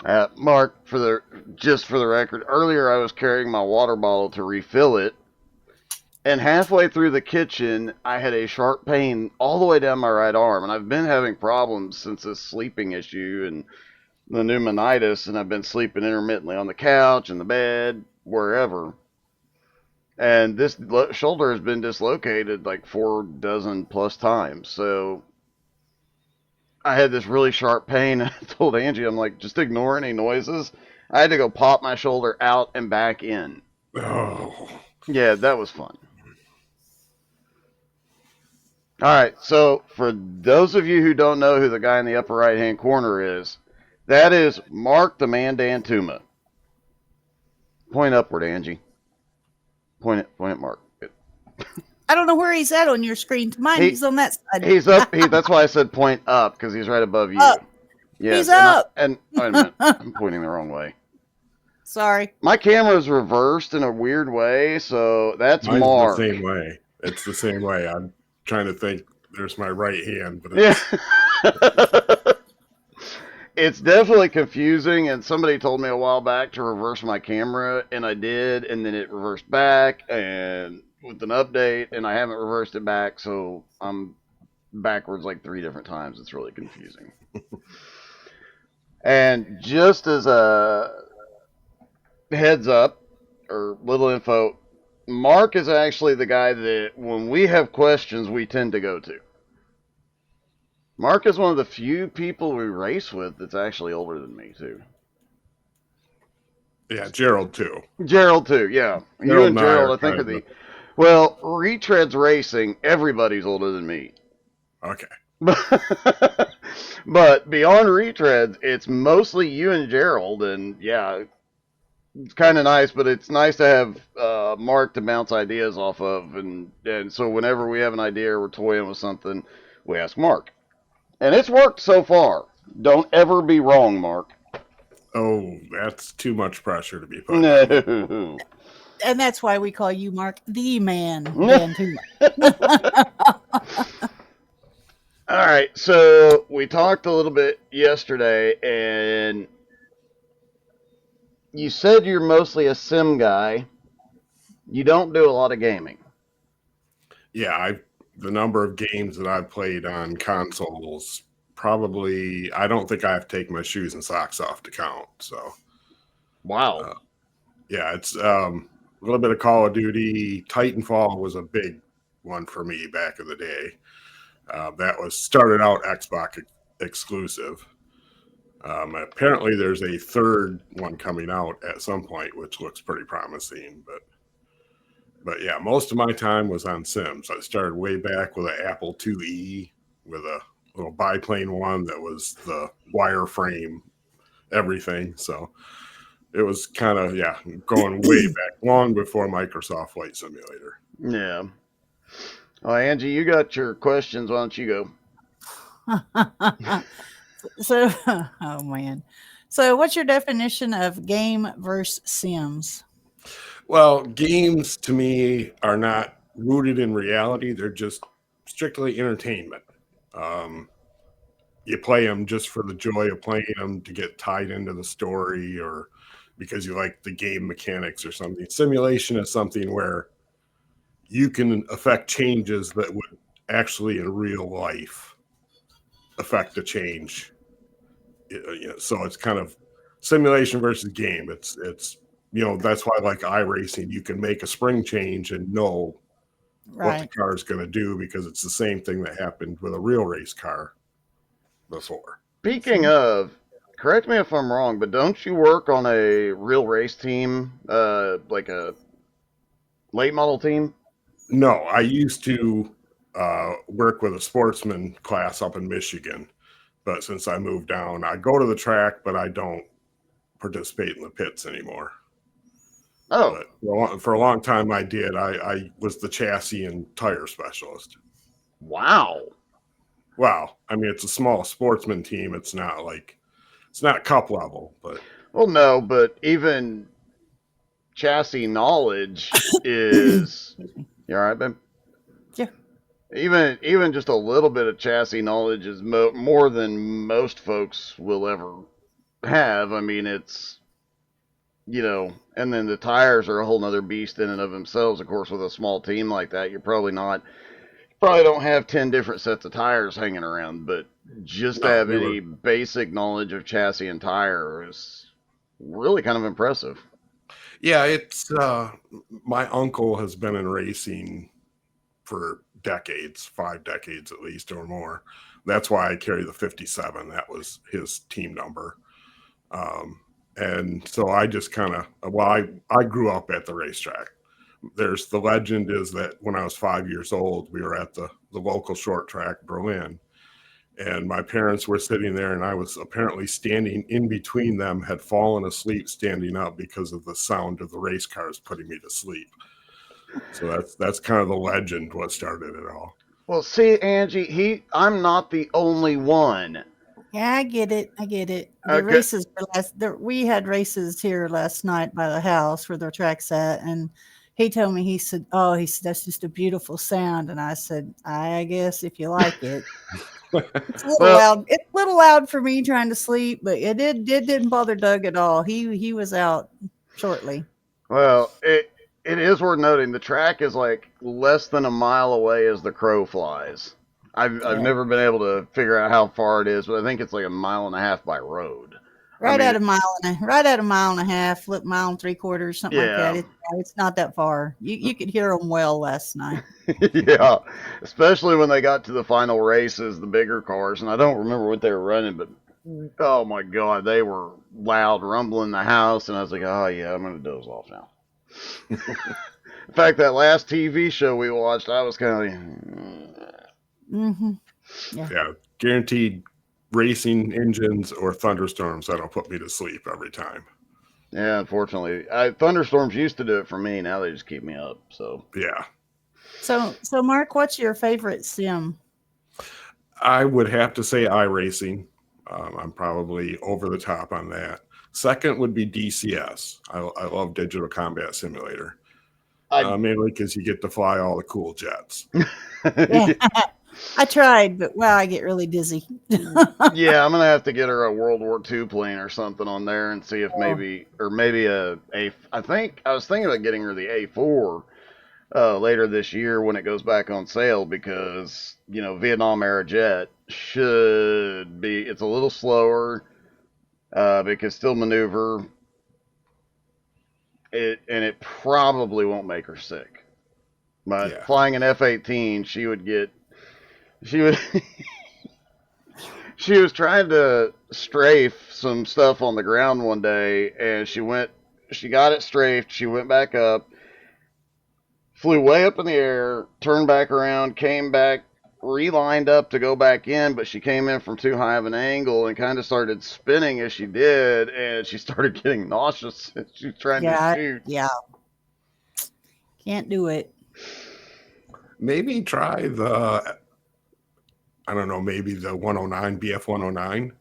Mark, for the record, earlier I was carrying my water bottle to refill it, and halfway through the kitchen, I had a sharp pain all the way down my right arm, and I've been having problems since this sleeping issue and the pneumonitis, and I've been sleeping intermittently on the couch, in the bed, wherever. And this shoulder has been dislocated like 4 dozen plus times. So I had this really sharp pain. I told Angie, I'm like, just ignore any noises. I had to go pop my shoulder out and back in. Oh, Yeah, that was fun. All right, so for those of you who don't know who the guy in the upper right hand corner is, that is Marc the Man Dantuma. Point upward, Angie. Point at Mark. I don't know where he's at on your screen. Mine, he's on that side. He's up. That's why I said point up, because he's right above you. Up. Yes, He's up. And wait a minute, I'm pointing the wrong way. Sorry. My camera's reversed in a weird way, so that's mine's Mark. the same way. It's the same way. I'm trying to think. There's my right hand, but yeah. It's definitely confusing, and somebody told me a while back to reverse my camera, and I did, and then it reversed back, and with an update, and I haven't reversed it back, so I'm backwards like 3 different times. It's really confusing. And just as a heads up, or little info, Mark is actually the guy that when we have questions, we tend to go to. Mark is one of the few people we race with that's actually older than me, too. yeah, Gerald too. Gerald, too, yeah. You and Gerald, I think, are the... Well, retreads racing, everybody's older than me. Okay. But beyond retreads, it's mostly you and Gerald, and yeah, it's kind of nice, but it's nice to have Mark to bounce ideas off of, and so whenever we have an idea or we're toying with something, we ask Mark. And it's worked so far. Don't ever be wrong, Mark. Oh, that's too much pressure to be put. No. And that's why we call you, Mark, the Man Dantuma. All right, so we talked a little bit yesterday, and you said you're mostly a sim guy. You don't do a lot of gaming. Yeah, the number of games that I've played on consoles, probably, I don't think I have to take my shoes and socks off to count. So, wow. Yeah, it's a little bit of Call of Duty. Titanfall was a big one for me back in the day. That was started out Xbox exclusive. Apparently, there's a third one coming out at some point, which looks pretty promising. But yeah, most of my time was on Sims. I started way back with an Apple IIe with a little biplane one that was the wireframe everything. So it was kind of, going way back, long before Microsoft Flight Simulator. Yeah. Well, Angie, you got your questions. Why don't you go? So, oh man. So what's your definition of game versus Sims? Well, games to me are not rooted in reality. They're just strictly entertainment. You play them just for the joy of playing them, to get tied into the story, or because you like the game mechanics or something. Simulation is something where you can affect changes that would actually in real life affect a change. So it's kind of simulation versus game. It's that's why I like iRacing. You can make a spring change and know what the car is going to do, because it's the same thing that happened with a real race car before. Speaking of, correct me if I'm wrong, but don't you work on a real race team, like a late model team? No, I used to work with a sportsman class up in Michigan, but since I moved down, I go to the track, but I don't participate in the pits anymore. Oh, but for a long time I did. I was the chassis and tire specialist. Wow. I mean, it's a small sportsman team. It's not cup level, but. Well, no, but even chassis knowledge is. You all right, babe? Yeah. Even just a little bit of chassis knowledge is more than most folks will ever have. I mean, it's, and then the tires are a whole nother beast in and of themselves. Of course, with a small team like that, you're probably don't have 10 different sets of tires hanging around, but just to No, have any basic knowledge of chassis and tire is really kind of impressive. Yeah, it's my uncle has been in racing for decades, 5 decades at least or more. That's why I carry the 57. That was his team number. And so I just kind of, I grew up at the racetrack. There's the legend is that when I was 5 years old, we were at the local short track, Berlin, and my parents were sitting there, and I was apparently standing in between them, had fallen asleep standing up because of the sound of the race cars putting me to sleep. So that's kind of the legend what started it all. Well, see, Angie, I'm not the only one. Yeah, I get it. The Okay. races we had races here last night by the house where the track's at, and he told me, he said, that's just a beautiful sound. And I said, I guess if you like it. It's a little loud. It's a little loud for me trying to sleep, but it didn't bother Doug at all. He was out shortly. Well, it is worth noting the track is like less than a mile away as the crow flies. I've never been able to figure out how far it is, but I think it's like a mile and a half by road. Right at a mile and a half, mile and 3/4, something like that. It's not that far. You could hear them well last night. Yeah, especially when they got to the final races, the bigger cars, and I don't remember what they were running, but oh my God, they were loud, rumbling the house, and I was like, oh yeah, I'm gonna doze off now. In fact, that last TV show we watched, I was kind of yeah, guaranteed racing engines or thunderstorms that'll put me to sleep every time. Yeah, unfortunately, thunderstorms used to do it for me. Now they just keep me up. So yeah. So Mark, what's your favorite sim? I would have to say iRacing. I'm probably over the top on that. Second would be DCS. I love Digital Combat Simulator. Mainly because you get to fly all the cool jets. Yeah. I tried, but I get really dizzy. Yeah, I'm gonna have to get her a World War II plane or something on there and see if maybe I think I was thinking about getting her the A4 later this year when it goes back on sale, because Vietnam era jet should be, it's a little slower, but it can still maneuver it, and it probably won't make her sick. But flying an F-18, she would she was trying to strafe some stuff on the ground one day, and she got it strafed, she went back up, flew way up in the air, turned back around, came back, relined up to go back in, but she came in from too high of an angle and kind of started spinning as she did, and she started getting nauseous as she was trying to shoot. Yeah. Can't do it. Maybe try maybe the 109, BF 109.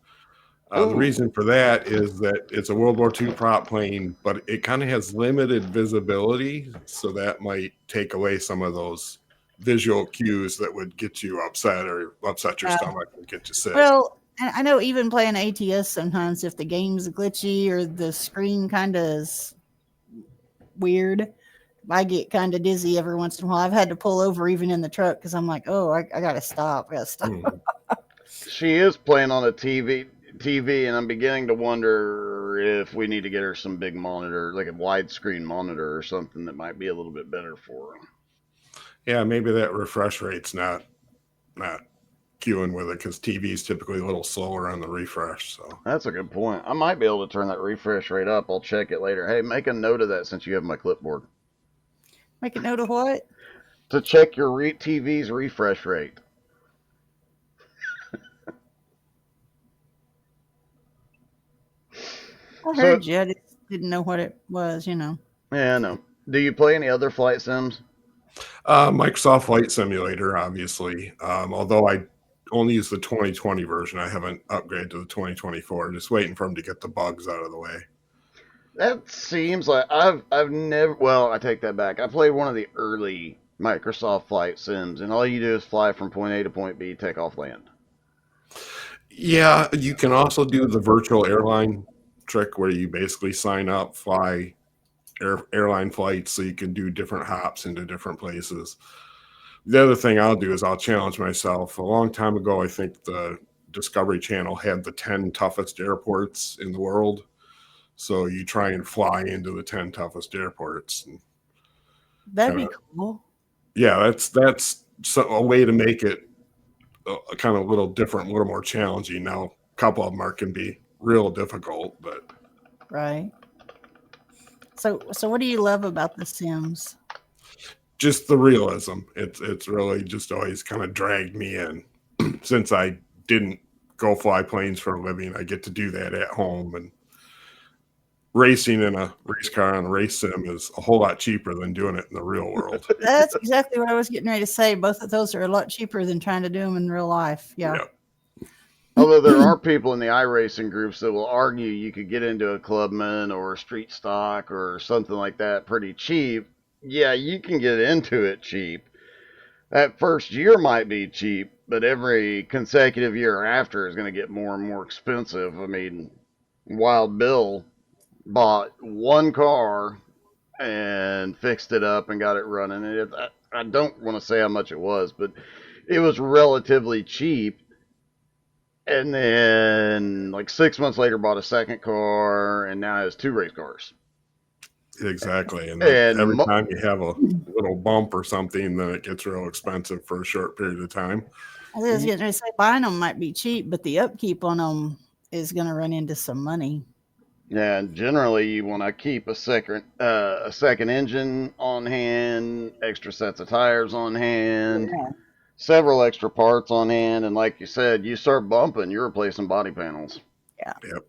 The reason for that is that it's a World War II prop plane, but it kind of has limited visibility, so that might take away some of those visual cues that would get you upset or upset your stomach and get you sick. Well, I know even playing ATS sometimes, if the game's glitchy or the screen kind of is weird, I get kind of dizzy every once in a while. I've had to pull over even in the truck because I'm like, oh, I gotta stop. She is playing on a TV, and I'm beginning to wonder if we need to get her some big monitor, like a widescreen monitor or something that might be a little bit better for her. Yeah, maybe that refresh rate's not queuing with it, because TV is typically a little slower on the refresh. So that's a good point. I might be able to turn that refresh rate up. I'll check it later. Hey, make a note of that since you have my clipboard. Make a note of what? To check your TV's refresh rate. I heard you. I just didn't know what it was, Yeah, I know. Do you play any other flight sims? Microsoft Flight Simulator, obviously. Although I only use the 2020 version, I haven't upgraded to the 2024. Just waiting for them to get the bugs out of the way. That seems like I've never. Well, I take that back. I played one of the early Microsoft Flight Sims, and all you do is fly from point A to point B, take off, land. Yeah, you can also do the virtual airline trick where you basically sign up, fly airline flights, so you can do different hops into different places. The other thing I'll do is I'll challenge myself. A long time ago, I think the Discovery Channel had the 10 toughest airports in the world. So you try and fly into the 10 toughest airports. And That'd kind be of, cool. yeah, that's a way to make it a kind of a little different, a little more challenging. Now, a couple of them can be real difficult, but Right. So what do you love about The Sims? just the realism. It's really just always kind of dragged me in. Since I didn't go fly planes for a living, I get to do that at home, and racing in a race car on a race sim is a whole lot cheaper than doing it in the real world. That's exactly what I was getting ready to say. Both of those are a lot cheaper than trying to do them in real life. Yeah. Yeah. Although there are people in the iRacing groups that will argue you could get into a Clubman or a Street Stock or something like that pretty cheap. Yeah, you can get into it cheap. That first year might be cheap, but every consecutive year after is going to get more and more expensive. I mean, Wild Bill bought one car and fixed it up and got it running. I don't want to say how much it was, but it was relatively cheap. And then, like 6 months later, bought a second car, and now has two race cars. Exactly. And And every time you have a little bump or something, then it gets real expensive for a short period of time. I was getting ready to say buying them might be cheap, but the upkeep on them is going to run into some money. Yeah, and generally you want to keep a second engine on hand, extra sets of tires on hand, Yeah. several extra parts on hand, and like you said, you start bumping, you're replacing body panels. Yep.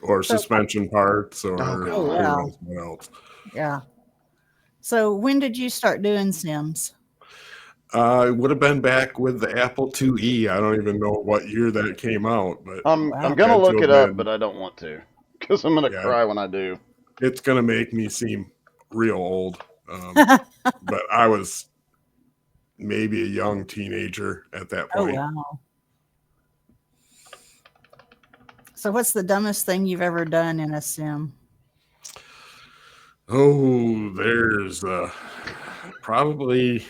Or suspension parts, or Oh, who God. Yeah. knows what else. Yeah. So when did you start doing Sims? It would have been back with the Apple IIe. I don't even know what year that came out, but I'm Wow. gonna had to look have it up, been- but I don't want to because I'm gonna Yeah. cry when I do. it's going to make me seem real old. But I was maybe a young teenager at that Oh, point. wow. So what's the dumbest thing you've ever done in a sim? Oh, there's probably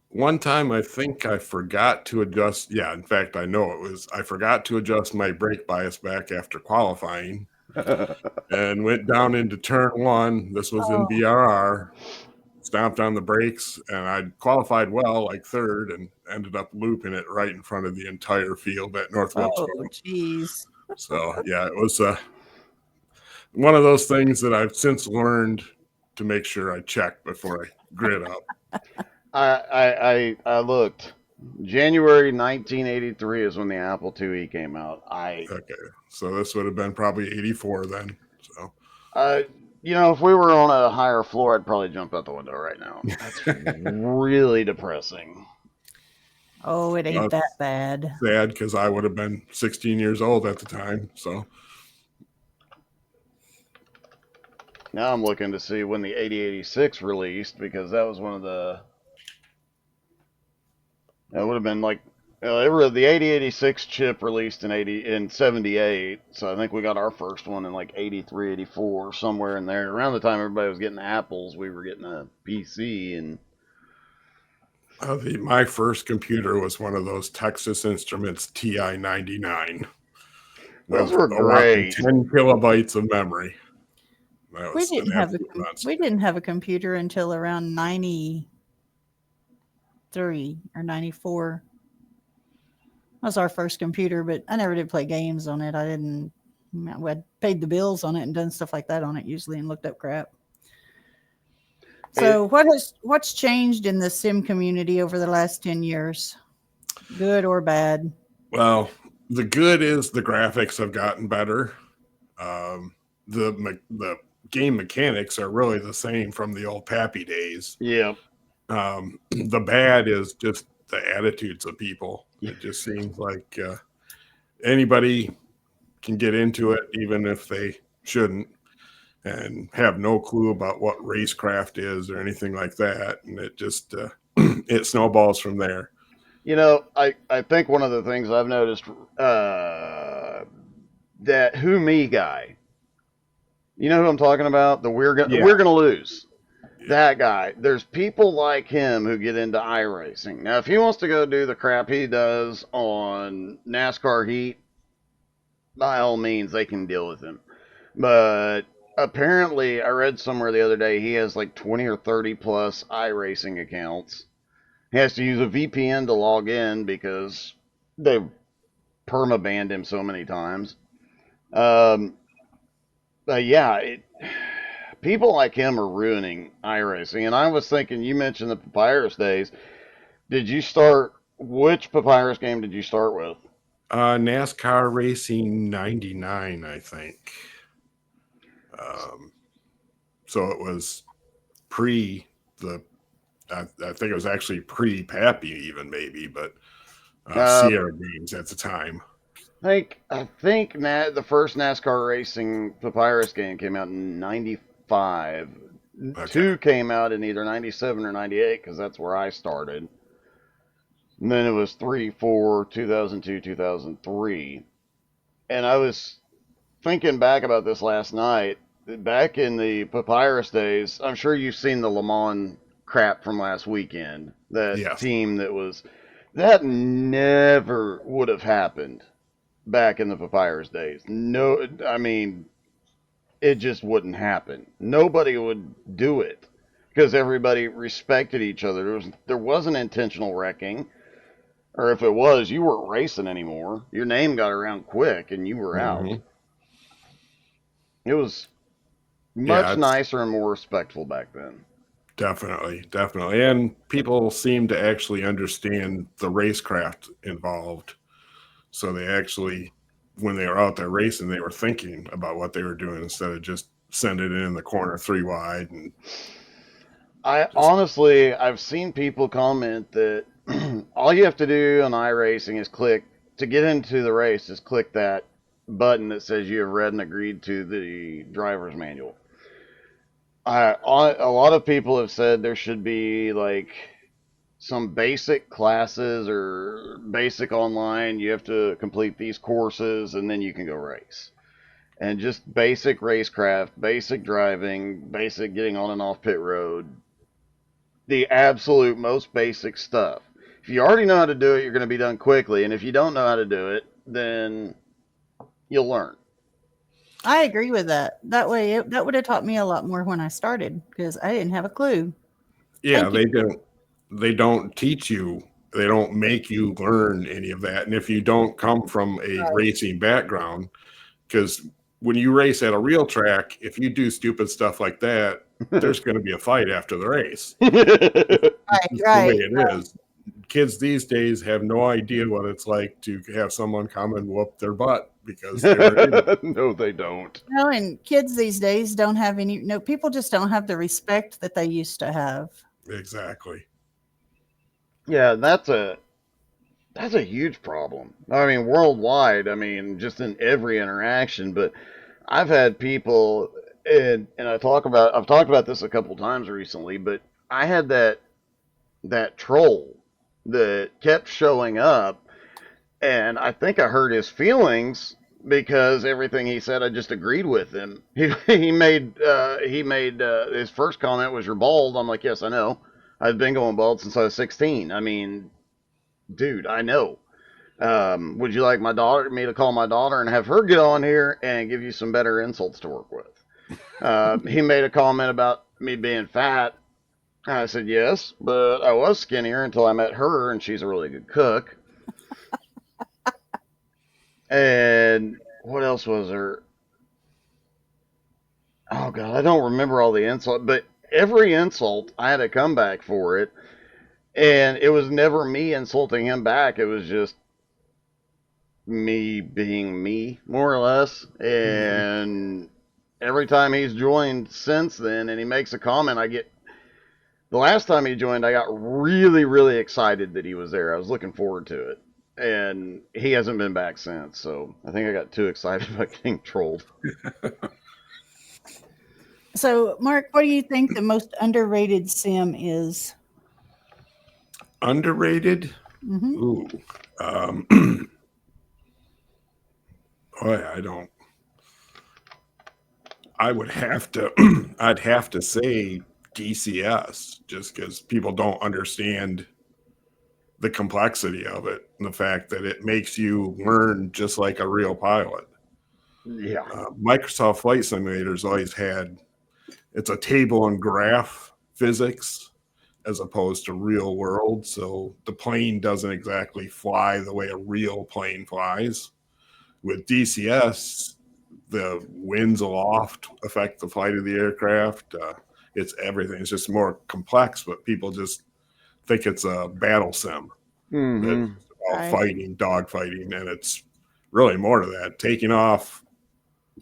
one time I think I forgot to adjust. Yeah, in fact, I know it was. I forgot to adjust my brake bias back after qualifying and went down into turn one. This was in Oh. BRR. Stomped on the brakes, and I qualified well, like third, and ended up looping it right in front of the entire field at North Oh, Wilkesboro. geez. So, yeah, it was one of those things that I've since learned to make sure I check before I grid up. I looked. January 1983 is when the Apple IIe came out. Okay, so this would have been probably 84 then. So, If we were on a higher floor, I'd probably jump out the window right now. That's really depressing. Oh, it ain't that bad. sad because I would have been 16 years old at the time. So, Now I'm looking to see when the 8086 released because that was one of the. It would have been like the 8086 chip released in 78, so I think we got our first one in like 83, 84, somewhere in there. Around the time everybody was getting Apples, we were getting a PC, and my first computer was one of those Texas Instruments TI 99. those were great. 10 kilobytes of memory. That We was didn't an have absolute monster. we didn't have a computer until around 93 or 94. That was our first computer, but I never did play games on it. I paid the bills on it and done stuff like that on it usually and looked up crap. So what's changed in the sim community over the last 10 years? Good or bad? Well, the good is the graphics have gotten better. The game mechanics are really the same from the old Pappy days. Yeah. The bad is just the attitudes of people. It just seems like anybody can get into it, even if they shouldn't, and have no clue about what racecraft is or anything like that. And it just it snowballs from there. You know, I think one of the things I've noticed, that who me guy. You know who I'm talking about? The Yeah. we're gonna lose. Yeah. That guy. There's people like him who get into iRacing. Now, if he wants to go do the crap he does on NASCAR Heat, by all means, they can deal with him. But apparently, I read somewhere the other day he has like 20 or 30 plus iRacing accounts. He has to use a VPN to log in because they've perma banned him so many times. Um, but yeah, people like him are ruining iRacing. And I was thinking, you mentioned the Papyrus days. Did you start? Which Papyrus game did you start with? NASCAR Racing 99, I think. So it was pre the, I think it was actually pre Pappy even maybe, but Uh, Sierra games at the time. I think the first NASCAR racing Papyrus game came out in '95. Okay. Two came out in either '97 or '98 because that's where I started. And then it was 3, 4, 2002, 2003. And I was thinking back about this last night. Back in the Papyrus days, I'm sure you've seen the Le Mans crap from last weekend. That Yes. team that never would have happened back in the Papyrus days. No, I mean, it just wouldn't happen. Nobody would do it because everybody respected each other. There wasn't intentional wrecking, or if it was, you weren't racing anymore. Your name got around quick, and you were out. Mm-hmm. It was Yeah, much it's nicer and more respectful back then. definitely. And people seem to actually understand the racecraft involved. So they actually, when they were out there racing, they were thinking about what they were doing instead of just sending it in the corner 3 wide and just, I've seen people comment that all you have to do on iRacing is click to get into the race. Is click that button that says you have read and agreed to the driver's manual. A lot of people have said there should be like some basic classes or basic online. You have to complete these courses and then you can go race. And just basic racecraft, basic driving, basic getting on and off pit road, the absolute most basic stuff. If you already know how to do it, you're going to be done quickly. And if you don't know how to do it, then you'll learn. I agree with that. That way, that would have taught me a lot more when I started because I didn't have a clue. yeah, Thank you. they don't teach you, they don't make you learn any of that. And if you don't come from a Right. racing background, because when you race at a real track, if you do stupid stuff like that, there's going to be a fight after the race. It's the way it is. Kids these days have no idea what it's like to have someone come and whoop their butt because they're No, they don't. No, and kids these days don't have any. No, people just don't have the respect that they used to have. exactly. Yeah, that's a huge problem. I mean, worldwide. I mean, just in every interaction. But I've had people, and I've talked about this a couple times recently. But I had that troll that kept showing up, and I think I hurt his feelings because everything he said I just agreed with him. He made his first comment was, "You're bald." I'm like, "Yes, I know. I've been going bald since I was 16. I mean, dude, I know. Would you like me to call my daughter and have her get on here and give you some better insults to work with?" He made a comment about me being fat. I said yes, but I was skinnier until I met her, and she's a really good cook. And what else was there? Oh god, I don't remember all the insult, but every insult I had a comeback for it, and it was never me insulting him back. It was just me being me, more or less. And every time he's joined since then, and he makes a comment, the last time he joined, I got really, really excited that he was there. I was looking forward to it. And he hasn't been back since, so I think I got too excited about getting trolled. So, Mark, what do you think the most underrated sim is? Underrated? Mm-hmm. Ooh. Boy, I would have to, I'd have to say DCS just because people don't understand the complexity of it and the fact that it makes you learn just like a real pilot. Yeah. Microsoft Flight Simulator's always had, it's a table and graph physics as opposed to real world. So the plane doesn't exactly fly the way a real plane flies. With DCS, the winds aloft affect the flight of the aircraft. It's everything. It's just more complex, but people just think it's a battle sim. Mm-hmm. It's about Right. fighting, dog fighting, and it's really more to that. Taking off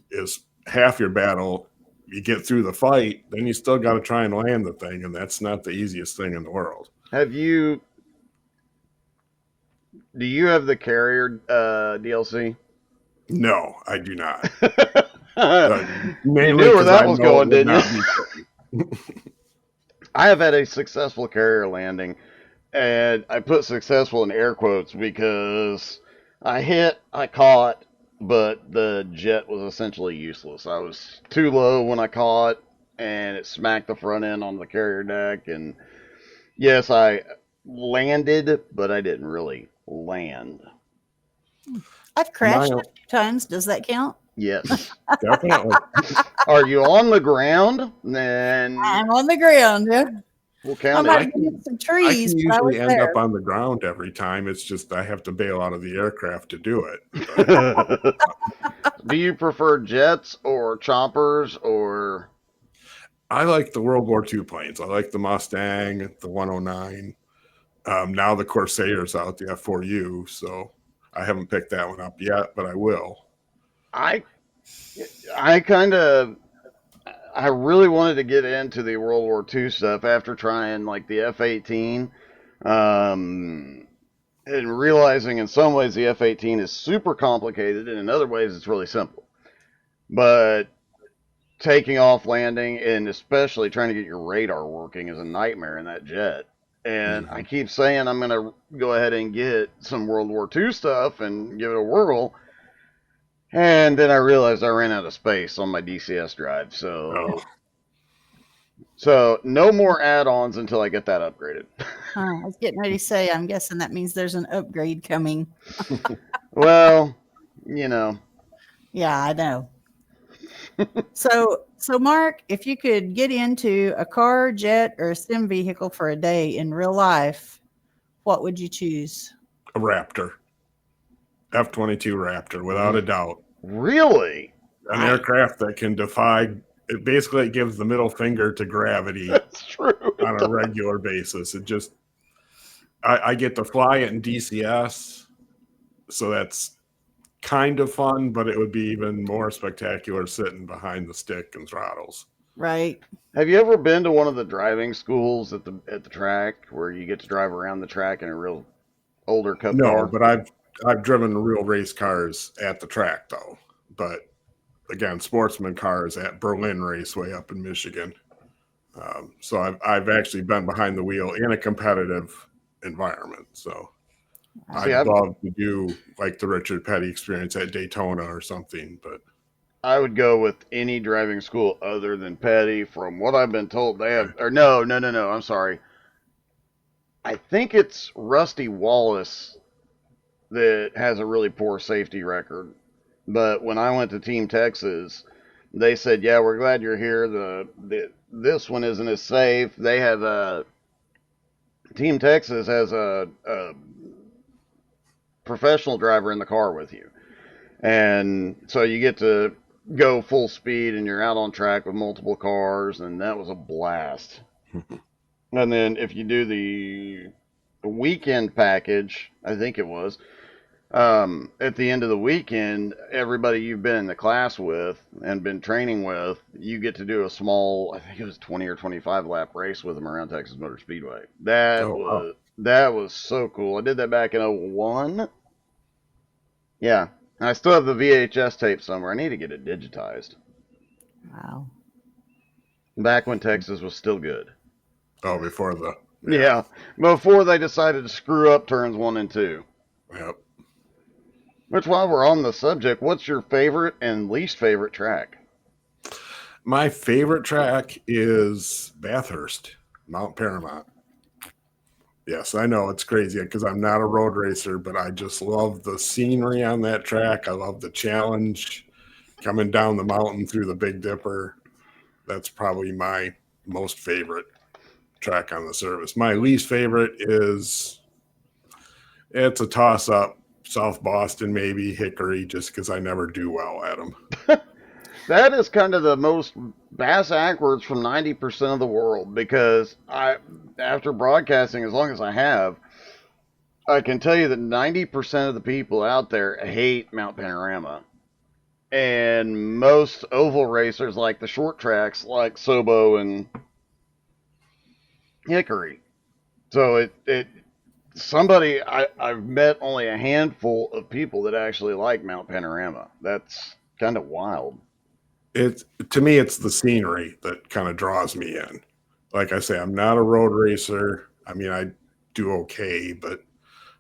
is half your battle. You get through the fight, then you still got to try and land the thing, and that's not the easiest thing in the world. Do you have the carrier DLC? No, I do not. You Mainly knew where 'cause that I was know it going, would didn't not you? be pretty. I have had a successful carrier landing, and I put successful in air quotes because I caught, but the jet was essentially useless. I was too low when I caught, and it smacked the front end on the carrier deck. And yes, I landed, but I didn't really land. I've crashed a few times. Does that count? Yes. Definitely. Are you on the ground? Then I'm on the ground. Yeah. we'll I count might it. have been in some I trees, can but I was usually end there. up on the ground every time. It's just I have to bail out of the aircraft to do it. But Do you prefer jets or choppers or? I like the World War II planes. I like the Mustang, the 109. Now the Corsair's out, the F4U. So I haven't picked that one up yet, but I will. I kind of I really wanted to get into the World War II stuff after trying like the F-18, and realizing in some ways the F-18 is super complicated, and in other ways it's really simple. But taking off, landing, and especially trying to get your radar working is a nightmare in that jet. And I keep saying I'm going to go ahead and get some World War II stuff and give it a whirl. And then I realized I ran out of space on my DCS drive. Oh, So no more add-ons until I get that upgraded. I was getting ready to say, I'm guessing that means there's an upgrade coming. Well, you know. Yeah, I know. So Mark, if you could get into a car, jet, or a sim vehicle for a day in real life, what would you choose? a Raptor. F-22 Raptor, without a doubt. Really? An aircraft that can defy, it basically gives the middle finger to gravity That's true. on a regular basis. It just, I get to fly it in DCS, so that's kind of fun, but it would be even more spectacular sitting behind the stick and throttles. Right. Have you ever been to one of the driving schools at the track where you get to drive around the track in a real older cup No, car? but I've driven real race cars at the track though. But again, sportsman cars at Berlin Raceway up in Michigan. So I've actually been behind the wheel in a competitive environment. So See, I'd love to do like the Richard Petty experience at Daytona or something, but I would go with any driving school other than Petty. From what I've been told, they have. Or no. I'm sorry. I think it's Rusty Wallace that has a really poor safety record. But when I went to Team Texas, they said, "Yeah, we're glad you're here. This one isn't as safe. They have a Team Texas has a professional driver in the car with you, and so you get to go full speed, and you're out on track with multiple cars, and that was a blast." And then if you do the weekend package, I think it was, at the end of the weekend, everybody you've been in the class with and been training with, you get to do a small, I think it was 20 or 25 lap race with them around Texas Motor Speedway. wow. That was so cool. I did that back in 01. Yeah. I still have the VHS tape somewhere. I need to get it digitized. Wow. Back when Texas was still good. Oh, before the Yeah, before they decided to screw up turns 1 and 2. Yep. Which, while we're on the subject, what's your favorite and least favorite track? My favorite track is Bathurst, Mount Paramount. Yes, I know it's crazy because I'm not a road racer, but I just love the scenery on that track. I love the challenge coming down the mountain through the Big Dipper. That's probably my most favorite track on the service. My least favorite is, it's a toss-up, South Boston, maybe Hickory, just because I never do well at them. That is kind of the most bass backwards from 90% of the world, because after broadcasting as long as I have, I can tell you that 90% of the people out there hate Mount Panorama. And most oval racers like the short tracks like Sobo and Hickory. So I've met only a handful of people that actually like Mount Panorama. That's kind of wild. To me, it's the scenery that kind of draws me in. Like I say, I'm not a road racer. I mean, I do okay, but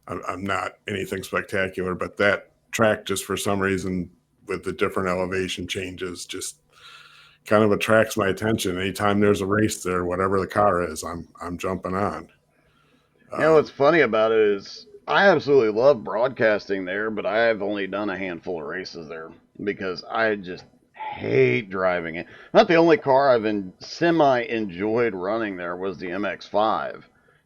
I'm not anything spectacular. But that track, just for some reason, with the different elevation changes, just kind of attracts my attention. Anytime there's a race there, whatever the car is, I'm jumping on. You know what's funny about it is I absolutely love broadcasting there, but I have only done a handful of races there because I just hate driving it. Not the only car I've semi-enjoyed running there was the MX-5,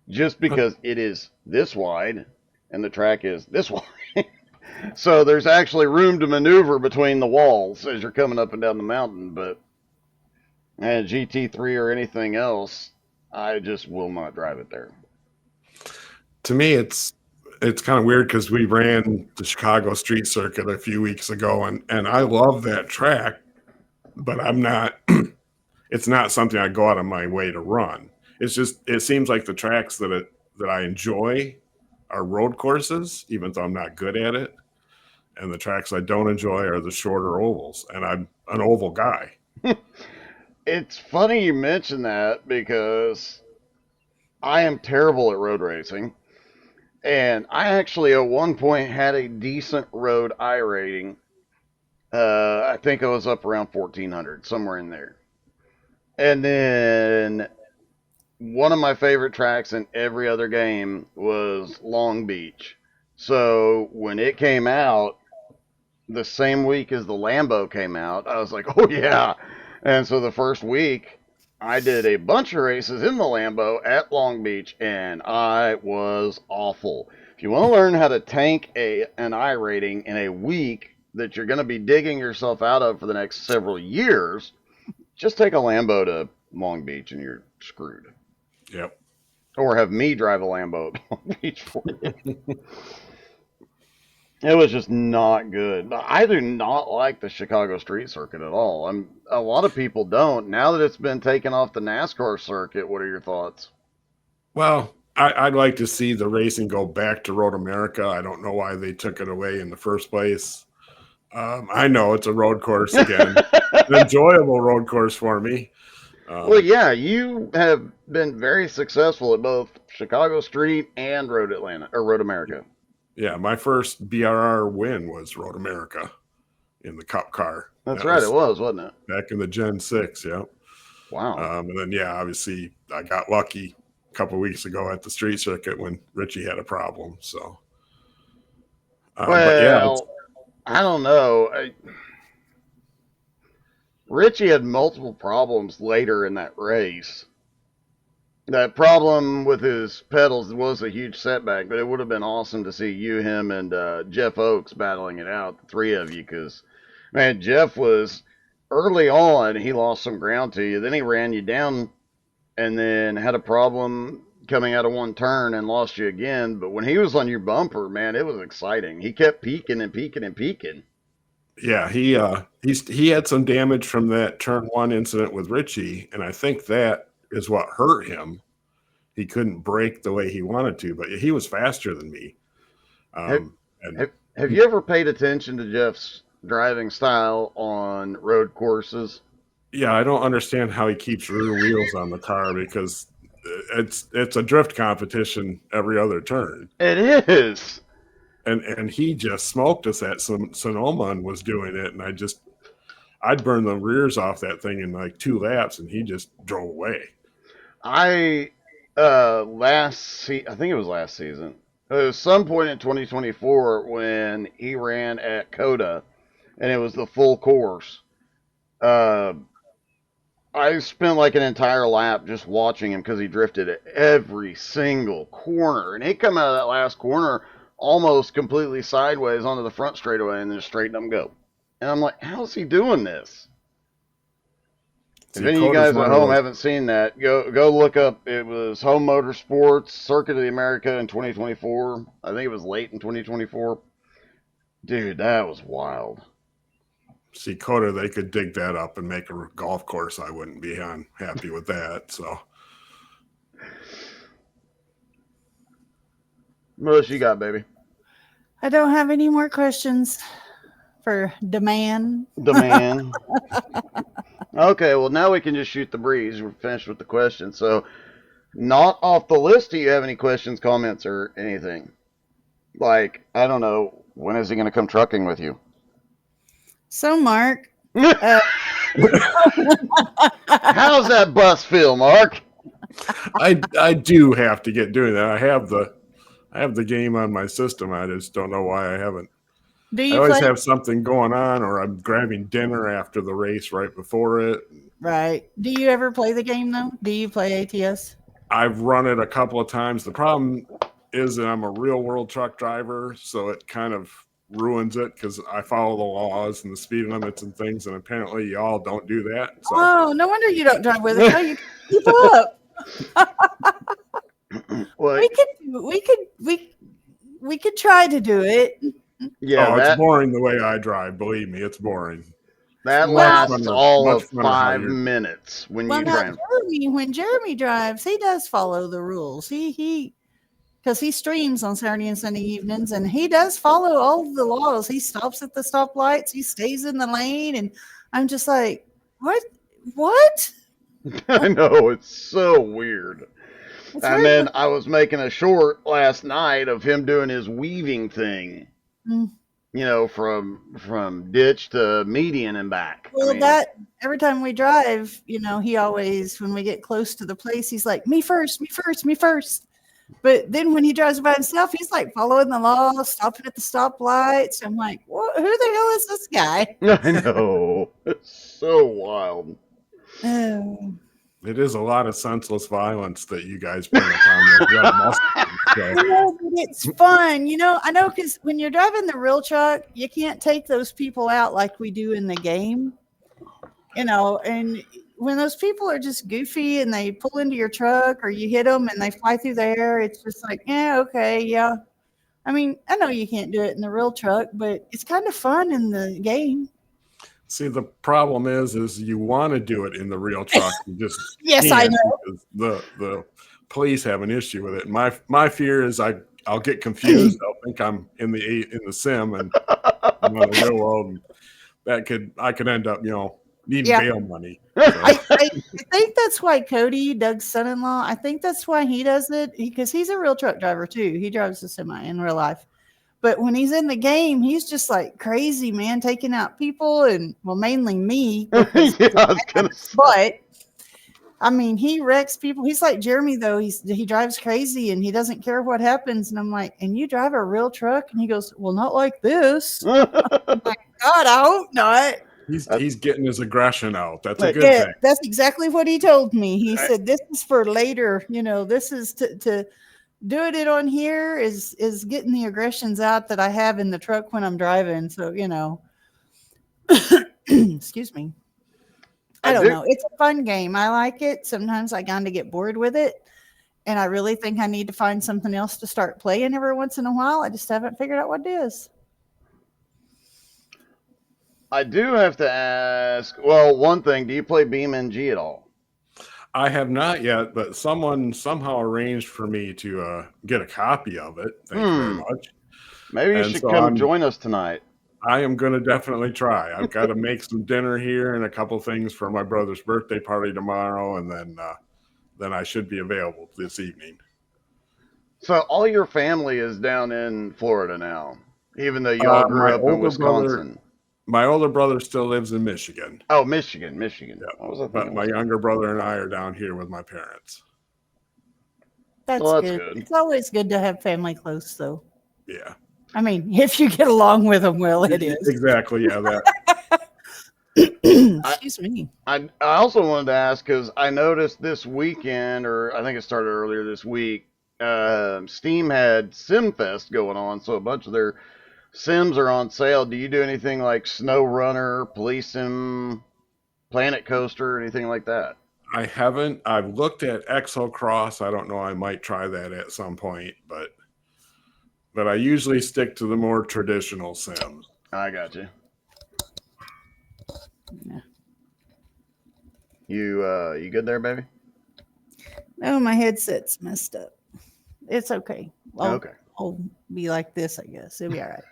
just because it is this wide and the track is this wide. So there's actually room to maneuver between the walls as you're coming up and down the mountain. But GT3 or anything else, I just will not drive it there. To me, it's kind of weird because we ran the Chicago street circuit a few weeks ago, and I love that track, but I'm not, it's not something I go out of my way to run. It's just, it seems like the tracks that I enjoy are road courses, even though I'm not good at it. And the tracks I don't enjoy are the shorter ovals, and I'm an oval guy. It's funny you mention that because I am terrible at road racing. And I actually at one point had a decent road iRating. I think I was up around 1400, somewhere in there. And then one of my favorite tracks in every other game was Long Beach. So when it came out, the same week as the Lambo came out, I was like, oh yeah. And so the first week, I did a bunch of races in the Lambo at Long Beach, and I was awful. If you want to learn how to tank an iRating in a week that you're going to be digging yourself out of for the next several years, just take a Lambo to Long Beach and you're screwed. Yep. Or have me drive a Lambo at Long Beach for you. It was just not good. I do not like the Chicago street circuit at all. A lot of people don't. Now that it's been taken off the NASCAR circuit, what are your thoughts? Well, I'd like to see the racing go back to Road America. I don't know why they took it away in the first place. I know it's a road course again, an enjoyable road course for me. Well, yeah, you have been very successful at both Chicago Street and Road America. Yeah, my first BRR win was Road America in the Cup car. That's right, it was, wasn't it? Back in the Gen 6, yeah. Wow. And then, yeah, obviously I got lucky a couple of weeks ago at the street circuit when Richie had a problem. So, well, but yeah, I don't know. Richie had multiple problems later in that race. That problem with his pedals was a huge setback, but it would have been awesome to see you, him, and Jeff Oakes battling it out, the three of you, because, man, Jeff was early on, he lost some ground to you. Then he ran you down and then had a problem coming out of one turn and lost you again. But when he was on your bumper, man, it was exciting. He kept peaking and peaking and peaking. Yeah, he had some damage from that turn one incident with Richie, and I think that is what hurt him. He couldn't brake the way he wanted to, but he was faster than me. Have you ever paid attention to Jeff's driving style on road courses? Yeah, I don't understand how he keeps rear wheels on the car because it's a drift competition every other turn. It is. And he just smoked us at Sonoma and was doing it, and I'd burn the rears off that thing in like 2 laps, and he just drove away. I think it was last season. It was some point in 2024 when he ran at Coda, and it was the full course. I spent like an entire lap just watching him because he drifted at every single corner, and he come out of that last corner almost completely sideways onto the front straightaway, and then straighten up and go. And I'm like, how's he doing this? If any of you guys at home haven't seen that, go look up. It was Home Motorsports Circuit of the America in 2024. I think it was late in 2024. Dude, that was wild. See, Coda, they could dig that up and make a golf course. I wouldn't be happy with that. So, What else you got, baby? I don't have any more questions for Demand. Okay, well, now we can just shoot the breeze. We're finished with the questions. So, not off the list, do you have any questions, comments, or anything? Like, I don't know, when is he going to come trucking with you? So, Mark. How's that bus feel, Mark? I do have to get doing that. I have the game on my system. I just don't know why I haven't. I always have something going on, or I'm grabbing dinner after the race right before it. Right. Do you ever play the game, though? Do you play ATS? I've run it a couple of times. The problem is that I'm a real world truck driver, so it kind of ruins it because I follow the laws and the speed limits and things, and apparently y'all don't do that. So. Oh, no wonder you don't drive with us. You keep up. We could try to do it. Yeah, it's boring the way I drive. Believe me, it's boring. That lasts all of 5 minutes when you drive. When Jeremy drives, he does follow the rules. He because he streams on Saturday and Sunday evenings, and he does follow all of the laws. He stops at the stoplights. He stays in the lane, and I'm just like, what? I know, it's so weird. And then I was making a short last night of him doing his weaving thing. You know, from ditch to median and back. Well, every time we drive, you know, he always, when we get close to the place, he's like, me first. But then when he drives by himself, he's like following the law, stopping at the stoplights. I'm like, what? Who the hell is this guy? I know. It's so wild. It is a lot of senseless violence that you guys bring upon the but it's fun. You know, I know, because when you're driving the real truck, you can't take those people out like we do in the game. You know, and when those people are just goofy and they pull into your truck or you hit them and they fly through the air, it's just like, yeah, okay, yeah. I mean, I know you can't do it in the real truck, but it's kind of fun in the game. See, the problem is you want to do it in the real truck. You just yes, I know. The police have an issue with it. My fear is I'll get confused. I'll think I'm in the sim and I'm in the real world. And I could end up, needing bail money. So. I think that's why Cody, Doug's son-in-law, I think that's why he does it, because he's a real truck driver too. He drives a semi in real life. But when he's in the game, he's just like crazy, man, taking out people and, well, mainly me. But I mean, he wrecks people. He's like Jeremy, though. He drives crazy and he doesn't care what happens. And I'm like, and you drive a real truck? And he goes, well, not like this. I'm like, God, I hope not. He's getting his aggression out. That's a good thing. That's exactly what he told me. He said, this is for later. This is to doing it on here is getting the aggressions out that I have in the truck when I'm driving. So, excuse me. I don't know. It's a fun game. I like it. Sometimes I kind of get bored with it. And I really think I need to find something else to start playing every once in a while. I just haven't figured out what it is. I do have to ask, well, one thing, do you play BeamNG at all? I have not yet, but someone somehow arranged for me to get a copy of it. Thank you very much. Maybe you should come join us tonight. I am going to definitely try. I've got to make some dinner here and a couple things for my brother's birthday party tomorrow, and then then I should be available this evening. So all your family is down in Florida now, even though you all grew up in Wisconsin. My older brother still lives in Michigan. Oh, Michigan. Yeah. What was I But thinking? my younger brother and I are down here with my parents. That's good. It's always good to have family close, though. Yeah. I mean, if you get along with them well, it is. Exactly. Yeah. That. Excuse me. I also wanted to ask, because I noticed this weekend, or I think it started earlier this week, Steam had SimFest going on, so a bunch of their Sims are on sale. Do you do anything like Snow Runner, Police Sim, Planet Coaster, anything like that? I haven't. I've looked at Exocross. I don't know. I might try that at some point, but I usually stick to the more traditional Sims. I got you. Yeah. You good there, baby? No, my headset's messed up. It's okay. Okay. I'll be like this, I guess. It'll be all right.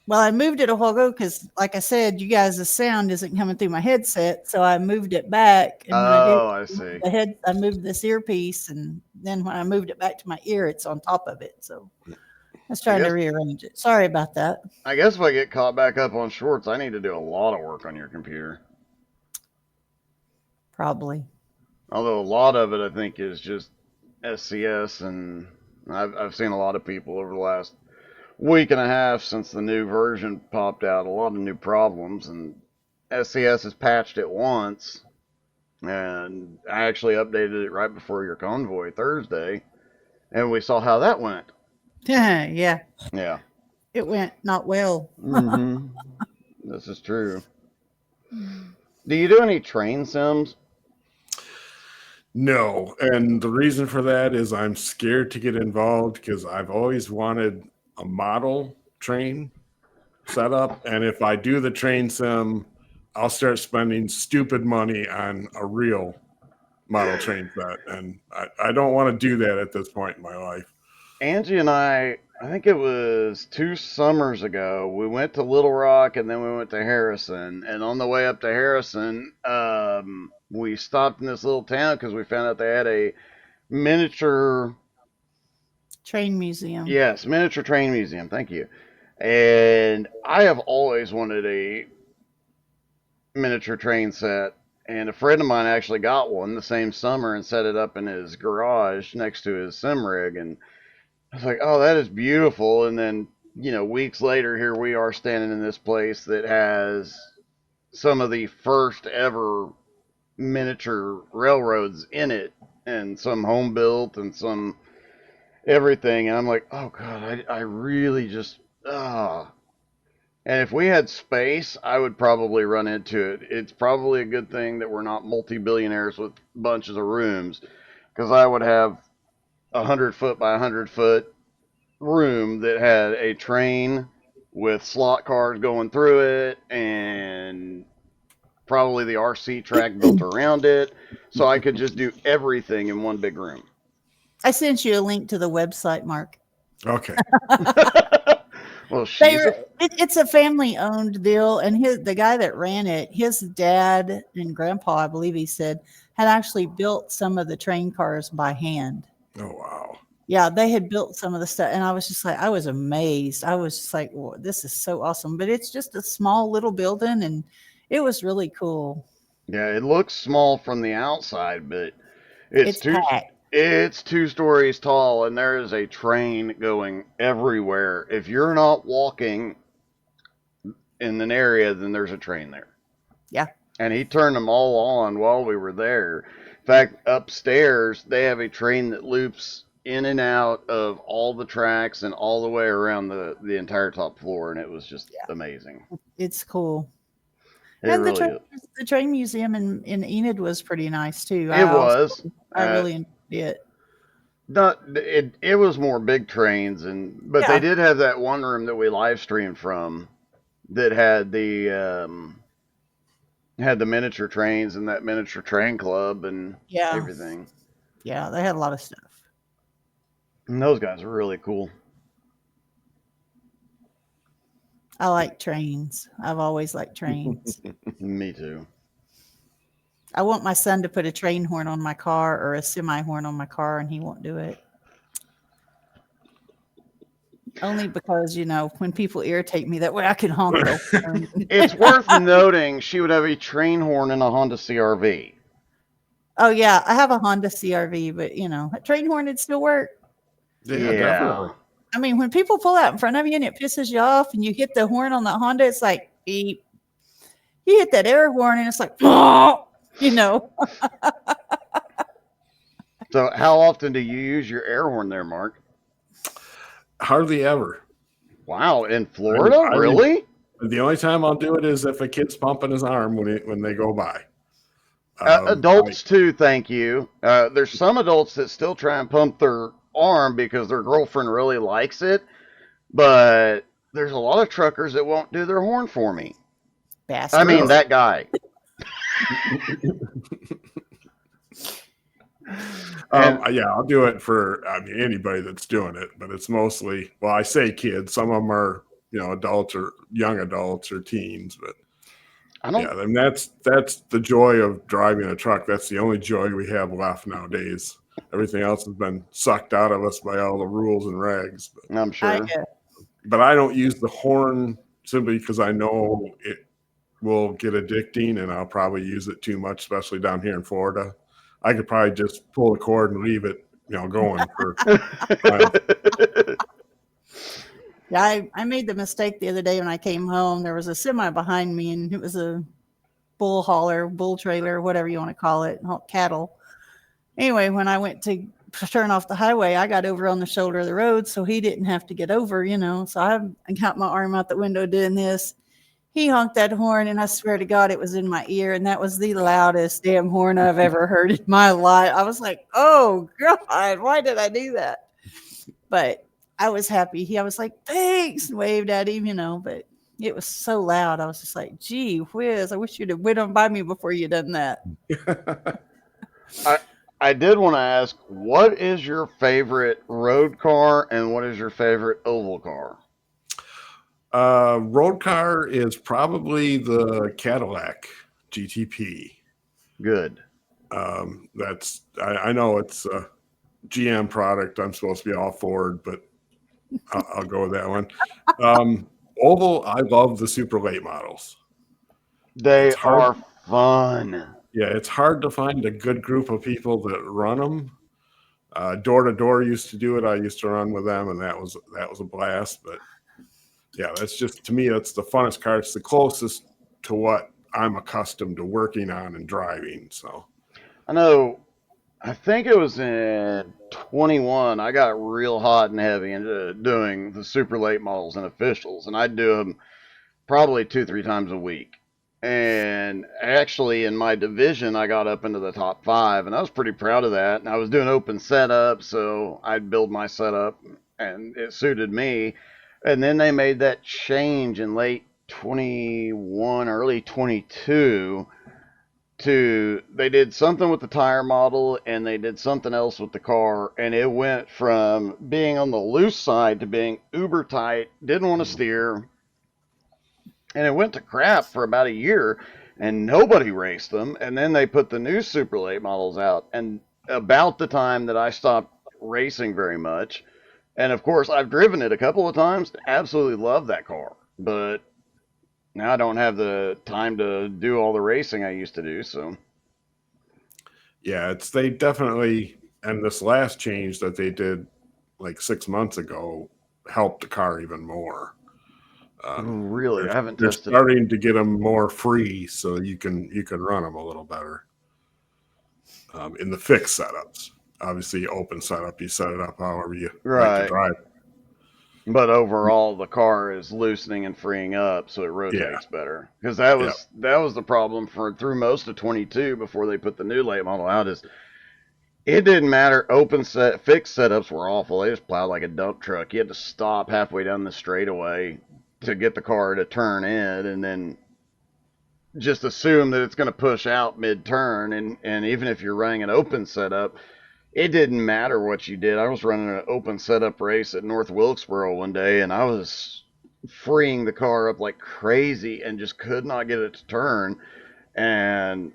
Well, I moved it a while ago because, like I said, you guys, the sound isn't coming through my headset, so I moved it back. And when I see. I moved this earpiece, and then when I moved it back to my ear, it's on top of it. So I was trying to rearrange it. Sorry about that. I guess if I get caught back up on shorts, I need to do a lot of work on your computer. Probably. Although a lot of it, I think, is just SCS, and I've seen a lot of people over the last week and a half since the new version popped out, a lot of new problems, and SCS has patched it once, and I actually updated it right before your convoy Thursday, and we saw how that went. Yeah. Yeah. It went not well. Mm-hmm. This is true. Do you do any train sims? No, and the reason for that is I'm scared to get involved because I've always wanted a model train setup, and if I do the train sim, I'll start spending stupid money on a real model train set, and I don't want to do that at this point in my life. Angie and I think it was 2 summers ago, we went to Little Rock and then we went to Harrison. And on the way up to Harrison, we stopped in this little town because we found out they had a miniature train museum. Yes, miniature train museum. Thank you. And I have always wanted a miniature train set. And a friend of mine actually got one the same summer and set it up in his garage next to his sim rig. And I was like, oh, that is beautiful. And then, weeks later, here we are standing in this place that has some of the first ever miniature railroads in it, and some home built and some everything. And I'm like, oh, God, I really just, And if we had space, I would probably run into it. It's probably a good thing that we're not multi-billionaires with bunches of rooms, because I would have 100-foot by 100-foot room that had a train with slot cars going through it and probably the RC track built around it, so I could just do everything in one big room. I sent you a link to the website, Mark. Okay. Well, it's a family-owned deal, and the guy that ran it, his dad and grandpa, I believe he said, had actually built some of the train cars by hand. Oh, wow. Yeah, they had built some of the stuff, and I was just like, I was amazed. I was just like, well, this is so awesome. But it's just a small little building, and it was really cool. Yeah, it looks small from the outside, but it's packed. It's 2 stories tall, and there is a train going everywhere. If you're not walking in an area, then there's a train there. Yeah. And he turned them all on while we were there. In fact, upstairs, they have a train that loops in and out of all the tracks and all the way around the entire top floor, and it was just amazing. It's cool. And the train museum in Enid was pretty nice too. I really enjoyed it. It was more big trains, but they did have that one room that we live streamed from that had the miniature trains and that miniature train club and everything. Yeah, they had a lot of stuff. And those guys are really cool. I like trains. I've always liked trains. Me too. I want my son to put a train horn on my car or a semi horn on my car, and he won't do it. Only because, when people irritate me that way, I can honk the horn. It's worth noting she would have a train horn in a Honda CRV. Oh, yeah. I have a Honda CRV, but, a train horn would still work. Yeah, definitely. I mean, when people pull out in front of you and it pisses you off and you hit the horn on the Honda, it's like, beep. You hit that air horn and it's like, oh, So how often do you use your air horn there, Mark? Hardly ever. Wow, in Florida? Really? The only time I'll do it is if a kid's pumping his arm when they go by. Adults too, thank you. There's some adults that still try and pump their arm because their girlfriend really likes it, but there's a lot of truckers that won't do their horn for me. Bastard. I mean, that guy. Yeah, I'll do it for anybody that's doing it, but it's mostly, well, I say kids. Some of them are adults or young adults or teens, but and that's the joy of driving a truck. That's the only joy we have left nowadays. Everything else has been sucked out of us by all the rules and regs. But, I'm sure. But I don't use the horn simply because I know it will get addicting, and I'll probably use it too much, especially down here in Florida. I could probably just pull the cord and leave it, going for. Yeah, I made the mistake the other day when I came home. There was a semi behind me, and it was a bull trailer, whatever you want to call it, cattle. Anyway, when I went to turn off the highway, I got over on the shoulder of the road, so he didn't have to get over, So I got my arm out the window doing this. He honked that horn, and I swear to God, it was in my ear, and that was the loudest damn horn I've ever heard in my life. I was like, oh, God, why did I do that? But I was happy. I was like, thanks, and waved at him, but it was so loud. I was just like, gee whiz, I wish you'd have went on by me before you done that. I did want to ask, what is your favorite road car and what is your favorite oval car? Road car is probably the Cadillac GTP. Good. I know it's a GM product. I'm supposed to be all Ford, but I'll go with that one. Oval, I love the super late models. They are fun. Yeah, it's hard to find a good group of people that run them. Door to Door used to do it. I used to run with them, and that was a blast. But yeah, that's just, to me, that's the funnest car. It's the closest to what I'm accustomed to working on and driving. So I know. I think it was in 21, I got real hot and heavy into doing the super late models and officials, and I'd do them probably 2-3 times a week. And actually, in my division, I got up into the top 5, and I was pretty proud of that. And I was doing open setup, so I'd build my setup, and it suited me. And then they made that change in late 21, early 22. They did something with the tire model and they did something else with the car, and it went from being on the loose side to being uber tight, didn't want to steer, and it went to crap for about a year, and nobody raced them. And then they put the new super late models out, and about the time that I stopped racing very much, and of course I've driven it a couple of times, absolutely love that car, but now I don't have the time to do all the racing I used to do, so. Yeah, they definitely, and this last change that they did like 6 months ago helped the car even more. Really? I haven't tested. They're starting to get them more free, so you can run them a little better. In the fixed setups, obviously open setup, you set it up however you like to drive. But overall, the car is loosening and freeing up, so it rotates better. Because that was the problem through most of 22 before they put the new late model out. Is it didn't matter. Fixed setups were awful. They just plowed like a dump truck. You had to stop halfway down the straightaway to get the car to turn in, and then just assume that it's going to push out mid-turn. And even if you're running an open setup, it didn't matter what you did. I was running an open setup race at North Wilkesboro one day, and I was freeing the car up like crazy and just could not get it to turn. And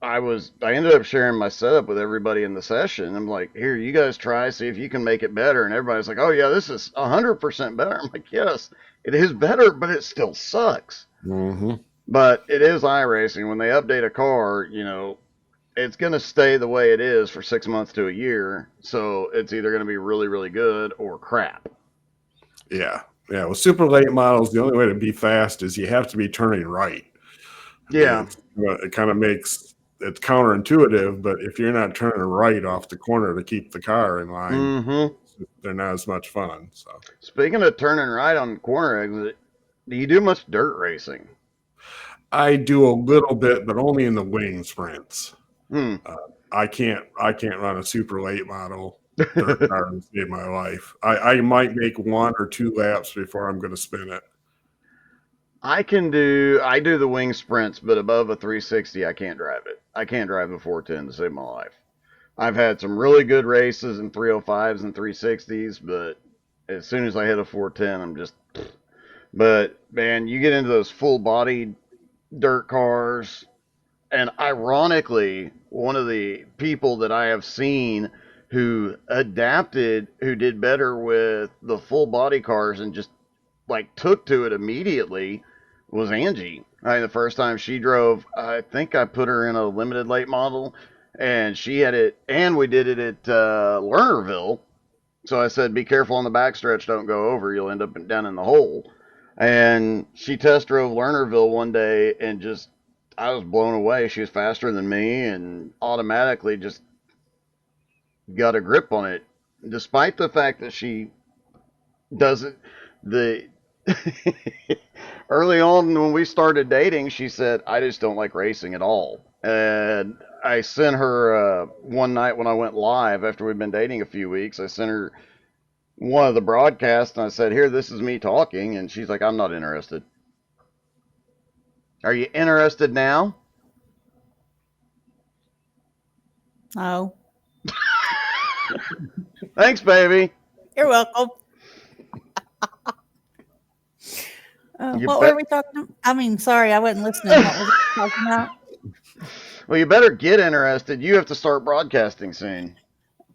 I ended up sharing my setup with everybody in the session. I'm like, here, you guys try, see if you can make it better. And everybody's like, oh yeah, this is 100% better. I'm like, yes, it is better, but it still sucks. Mm-hmm. But it is iRacing. When they update a car, it's going to stay the way it is for 6 months to a year. So it's either going to be really, really good or crap. Yeah. Yeah. With super late models, the only way to be fast is you have to be turning right. Yeah. It kind of makes it's counterintuitive, but if you're not turning right off the corner to keep the car in line, they're not as much fun. So, speaking of turning right on the corner exit, do you do much dirt racing? I do a little bit, but only in the wing sprints. Hmm. I can't run a super late model dirt car to save my life. I might make 1 or 2 laps before I'm going to spin it. I do the wing sprints, but above a 360, I can't drive it. I can't drive a 410 to save my life. I've had some really good races in 305s and 360s, but as soon as I hit a 410, I'm just. But man, you get into those full body dirt cars, and ironically, one of the people that I have seen who did better with the full body cars and just like took to it immediately was Angie. The first time she drove, I think I put her in a limited late model, and she had it, and we did it at Lernerville. So I said, be careful on the backstretch, don't go over, you'll end up down in the hole. And she test drove Lernerville one day, and just, I was blown away. She was faster than me, and automatically just got a grip on it, despite the fact that she doesn't. The early on when we started dating, she said, I just don't like racing at all. And I sent her one night when I went live after we'd been dating a few weeks, I sent her one of the broadcasts, and I said, here, this is me talking. And she's like, I'm not interested. Are you interested now? Oh. Thanks, baby. You're welcome. What were we talking about? I mean, sorry, I wasn't listening. What was we talking about? Well, you better get interested. You have to start broadcasting soon.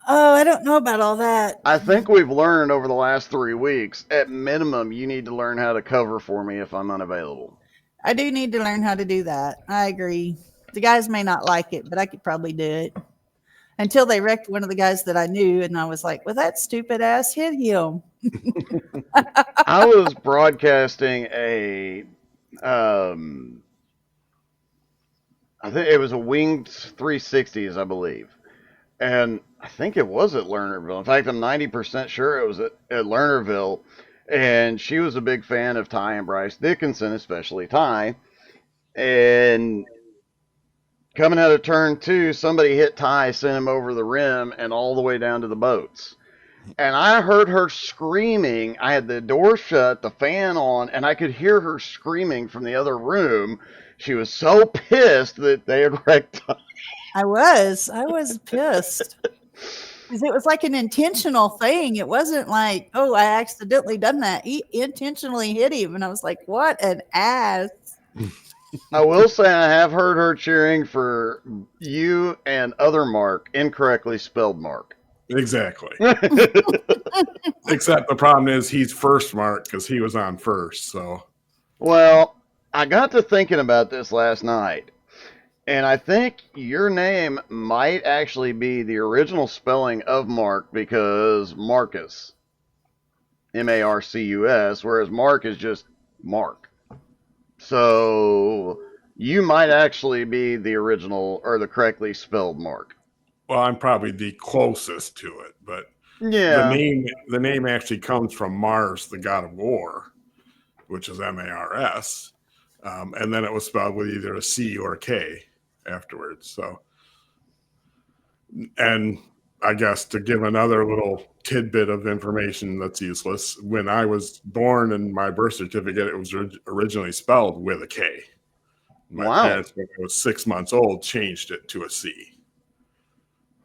Oh, I don't know about all that. I think we've learned over the last 3 weeks, at minimum, you need to learn how to cover for me if I'm unavailable. I do need to learn how to do that. I agree. The guys may not like it, but I could probably do it. Until they wrecked one of the guys that I knew, and I was like, well, that stupid ass hit him. I was broadcasting I think it was a winged 360s, I believe. And I think it was at Lernerville. In fact, I'm 90% sure it was at Lernerville. And she was a big fan of Ty and Bryce Dickinson, especially Ty. And coming out of turn 2, somebody hit Ty, sent him over the rim and all the way down to the boats. And I heard her screaming. I had the door shut, the fan on, and I could hear her screaming from the other room. She was so pissed that they had wrecked Ty. I was pissed. Because it was like an intentional thing. It wasn't like, oh, I accidentally done that. He intentionally hit him. And I was like, what an ass. I will say I have heard her cheering for you and other Mark, incorrectly spelled Mark. Exactly. Except the problem is he's first Mark because he was on first. So, well, I got to thinking about this last night, and I think your name might actually be the original spelling of Mark, because Marcus, Marcus, whereas Mark is just Mark. So you might actually be the original or the correctly spelled Mark. well, I'm probably the closest to it, but Yeah. the name actually comes from Mars, the god of war, which is Mars, and then it was spelled with either a C or a K afterwards. So, and I guess to give another little tidbit of information that's useless, when I was born in my birth certificate, it was originally spelled with a K. My parents, when I was 6 months old, changed it to a C.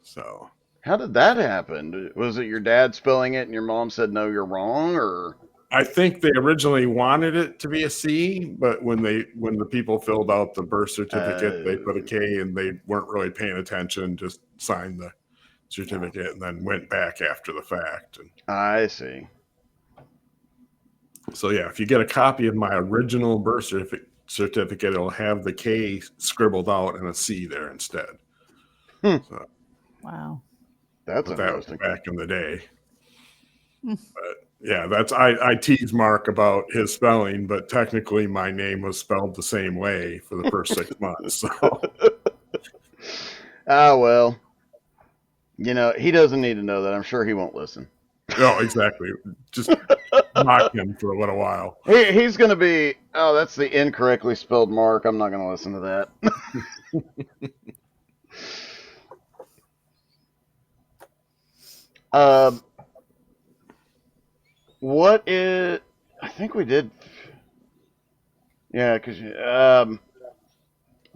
So, how did that happen? Was it your dad spelling it and your mom said, no, you're wrong? Or I think they originally wanted it to be a C, but when the people filled out the birth certificate, they put a K, and they weren't really paying attention, just signed the certificate and then went back after the fact. And I see. so yeah, if you get a copy of my original birth certificate, it'll have the K scribbled out and a C there instead. So, Wow. That's but that was interesting. back in the day. But yeah, I tease Mark about his spelling, but technically my name was spelled the same way for the first 6 months. So Well, he doesn't need to know that. I'm sure he won't listen. oh, exactly. Just mock him for a little while. He's going to be, that's the incorrectly spelled Mark. I'm not going to listen to that. What is? I think we did. Yeah, because I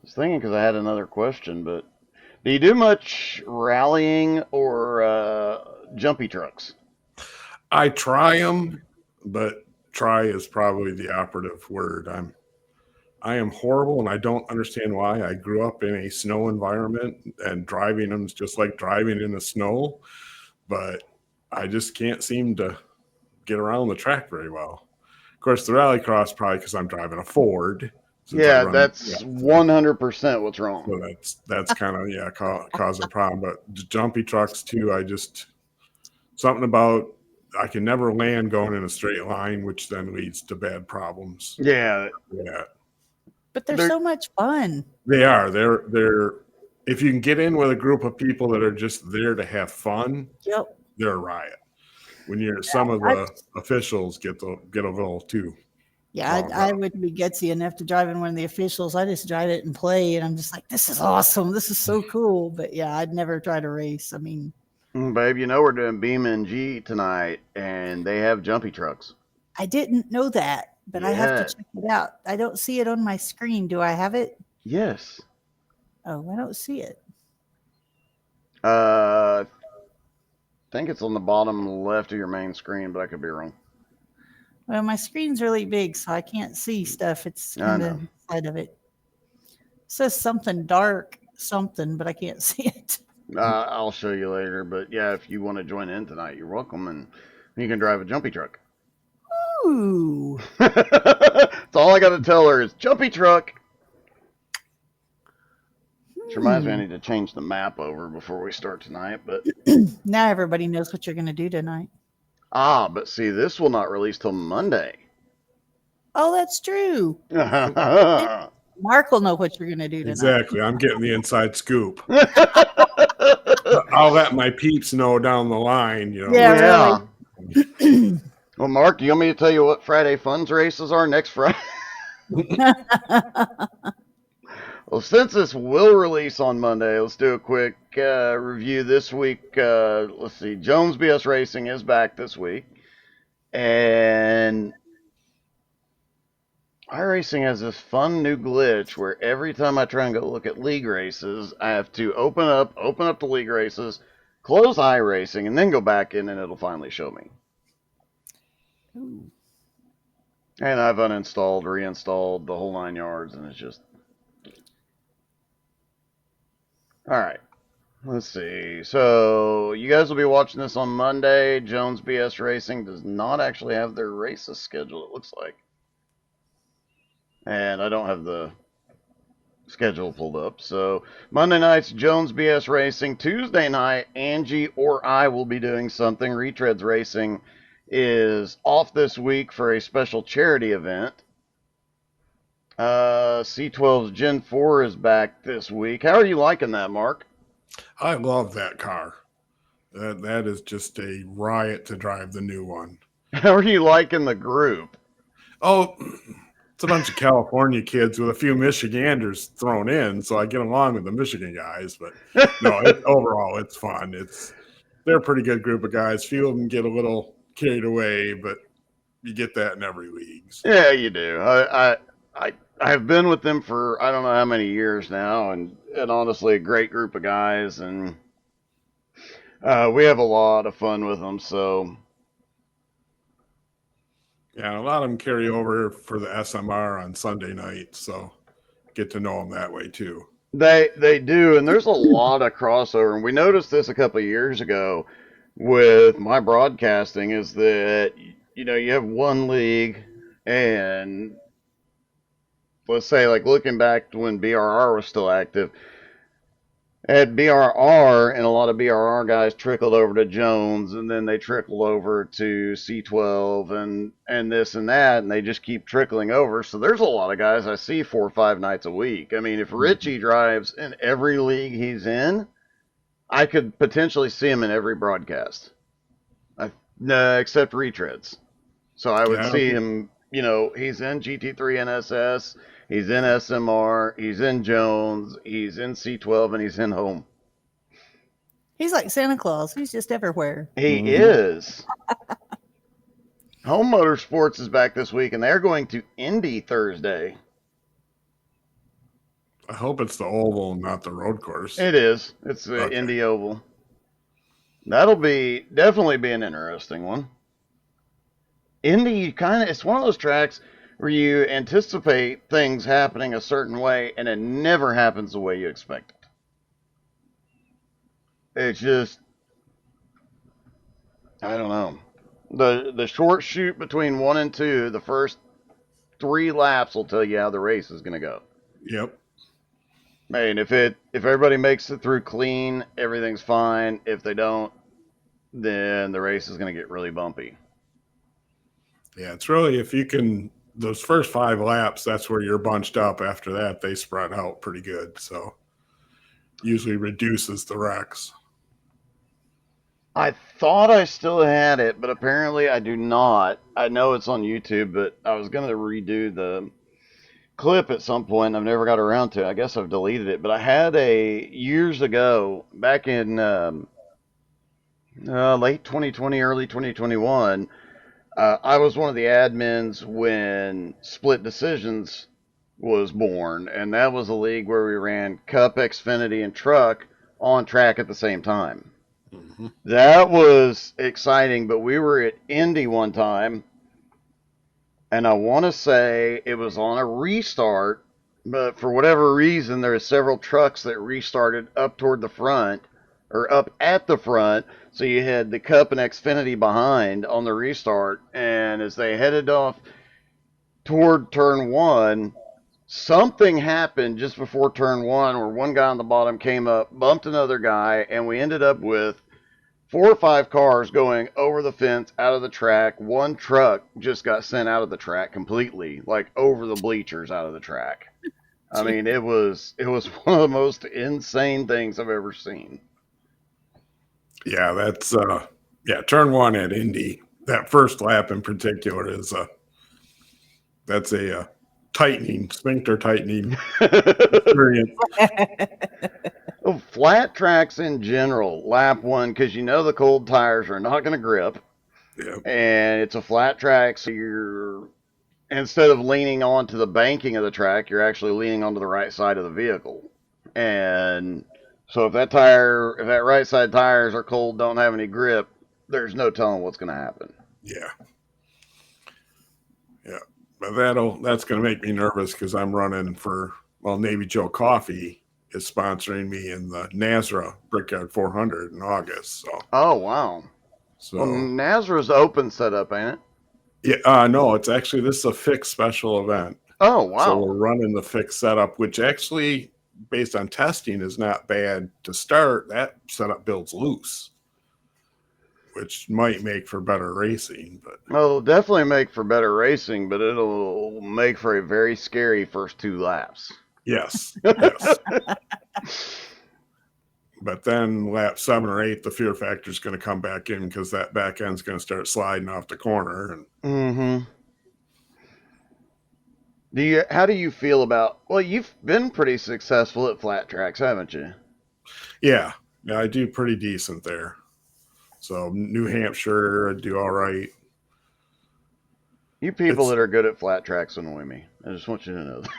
was thinking because I had another question, but do you do much rallying or jumpy trucks? I try them, but try is probably the operative word. I am horrible, and I don't understand why. I grew up in a snow environment, and driving them is just like driving in the snow, but I just can't seem to get around the track very well. Of course, the rallycross probably because I'm driving a Ford. Yeah, that's 100% what's wrong. So that's kind of cause a problem. But jumpy trucks too. Something about I can never land going in a straight line, which then leads to bad problems. Yeah. But they're so much fun. They are. They're. If you can get in with a group of people that are just there to have fun, they're a riot. When some of the officials get a little too. Yeah, I wouldn't be gutsy enough to drive in one of the officials. I just drive it and play, and I'm just like, this is awesome. This is so cool. But yeah, I'd never try to race. I mean, babe, we're doing BeamNG tonight, and they have jumpy trucks. I didn't know that, but I have to check it out. I don't see it on my screen. Do I have it? Yes. Oh, I don't see it. I think it's on the bottom left of your main screen, but I could be wrong. Well, my screen's really big, so I can't see stuff. It's on the side of it. It says something dark, but I can't see it. I'll show you later. But yeah, if you want to join in tonight, you're welcome, and you can drive a jumpy truck. Ooh. That's all I got to tell her is jumpy truck. Which reminds me, I need to change the map over before we start tonight. But now everybody knows what you're going to do tonight. But see, this will not release till Monday. Oh, that's true. Mark will know what you're going to do tonight. Exactly. I'm getting the inside scoop. I'll let my peeps know down the line. Yeah. Really. Well, Mark, do you want me to tell you what Friday Funds races are next Friday? Well, since this will release on Monday, let's do a quick review this week. Let's see. Jones BS Racing is back this week. And iRacing has this fun new glitch where every time I try and go look at league races, I have to open up the league races, close iRacing, and then go back in, and it'll finally show me. Ooh. And I've uninstalled, reinstalled the whole 9 yards, and it's just... All right, let's see. So you guys will be watching this on Monday. Jones BS Racing does not actually have their races scheduled, it looks like. And I don't have the schedule pulled up. So Monday night's Jones BS Racing. Tuesday night, Angie or I will be doing something. Retreads Racing is off this week for a special charity event. C12's Gen 4 is back this week. How are you liking that, Mark? I love that car. That is just a riot to drive the new one. How are you liking the group? Oh, it's a bunch of California kids with a few Michiganders thrown in, so I get along with the Michigan guys. But no, overall, it's fun. They're a pretty good group of guys. A few of them get a little carried away, but you get that in every league. So. Yeah, you do. I've been with them for I don't know how many years now, and honestly, a great group of guys, and we have a lot of fun with them. So, Yeah, a lot of them carry over for the SMR on Sunday night, so get to know them that way too. They do, and there's a lot of crossover. And we noticed this a couple of years ago with my broadcasting is that you have one league, and let's say like looking back to when BRR was still active, at BRR, and a lot of BRR guys trickled over to Jones, and then they trickled over to C12 and this and that, and they just keep trickling over. So there's a lot of guys I see 4 or 5 nights a week. I mean, if Richie drives in every league he's in, I could potentially see him in every broadcast, no, except retreads. So I would see him. He's in GT3 NSS, he's in SMR, he's in Jones, he's in C12, and he's in home. He's like Santa Claus. He's just everywhere. He is. Home Motorsports is back this week, and they're going to Indy Thursday. I hope it's the oval, not the road course. It is. It's the Indy Oval. That'll definitely be an interesting one. Indy it's one of those tracks where you anticipate things happening a certain way, and it never happens the way you expect it. It's just, I don't know. The short shoot between 1 and 2, the first 3 laps will tell you how the race is going to go. Yep. I mean, if everybody makes it through clean, everything's fine. If they don't, then the race is going to get really bumpy. Yeah, it's really, if you can, those first 5 laps, that's where you're bunched up. After that, they spread out pretty good. So usually reduces the wrecks. I thought I still had it, but apparently I do not. I know it's on YouTube, but I was going to redo the clip at some point. I've never got around to it. I guess I've deleted it, but I had years ago, back in late 2020, early 2021, I was one of the admins when Split Decisions was born, and that was a league where we ran Cup, Xfinity, and Truck on track at the same time. Mm-hmm. That was exciting, but we were at Indy one time, and I want to say it was on a restart, but for whatever reason, there were several trucks that restarted up toward the front, or up at the front, so you had the Cup and Xfinity behind on the restart, and as they headed off toward turn 1, something happened just before turn 1 where one guy on the bottom came up, bumped another guy, and we ended up with 4 or 5 cars going over the fence, out of the track. One truck just got sent out of the track completely, like over the bleachers out of the track. I mean, it was one of the most insane things I've ever seen. Yeah, that's turn 1 at Indy. That first lap in particular is that's a sphincter tightening experience. Well, flat tracks in general, lap 1, because the cold tires are not going to grip. Yeah. And it's a flat track, so you're, instead of leaning onto the banking of the track, you're actually leaning onto the right side of the vehicle. And so if that right side tires are cold, don't have any grip, there's no telling what's going to happen. Yeah. Yeah. But that's going to make me nervous because I'm running for, Navy Joe Coffee is sponsoring me in the Nazra Brickyard 400 in August. So. Oh, wow. So Nazra's open setup, ain't it? Yeah. No, it's actually, this is a fixed special event. Oh, wow. So we're running the fixed setup, which actually, based on testing, is not bad to start. That setup builds loose, which might make for better racing. Well, it'll definitely make for better racing, but it'll make for a very scary first 2 laps. Yes. But then lap 7 or 8, the fear factor is going to come back in because that back end's going to start sliding off the corner. Mm-hmm. How do you feel about? Well, you've been pretty successful at flat tracks, haven't you? Yeah, I do pretty decent there. So New Hampshire, I do all right. You people that are good at flat tracks annoy me. I just want you to know that.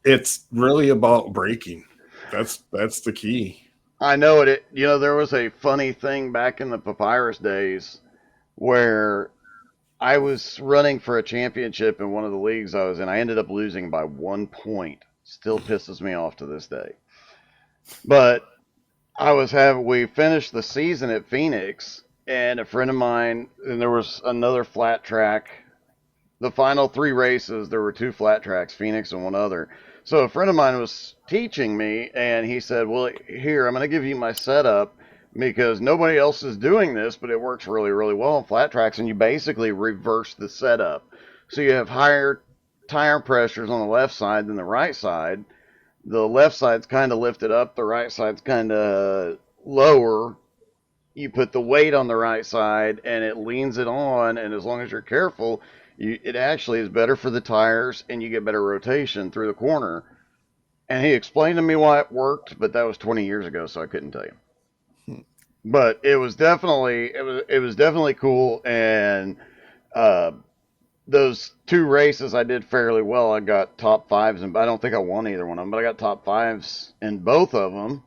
It's really about braking. That's the key. I know it. There was a funny thing back in the Papyrus days where I was running for a championship in one of the leagues I was in. I ended up losing by 1 point. Still pisses me off to this day. But we finished the season at Phoenix, and a friend of mine, and there was another flat track. The final 3 races, there were 2 flat tracks, Phoenix and one other. So a friend of mine was teaching me, and he said, well, here, I'm going to give you my setup because nobody else is doing this, but it works really, really well on flat tracks, and you basically reverse the setup. So you have higher tire pressures on the left side than the right side. The left side's kind of lifted up, the right side's kind of lower. You put the weight on the right side, and it leans it on, and as long as you're careful, it actually is better for the tires, and you get better rotation through the corner. And he explained to me why it worked, but that was 20 years ago, so I couldn't tell you. But it was definitely cool, and those 2 races I did fairly well. I got top 5s, and I don't think I won either one of them, but I got top 5s in both of them.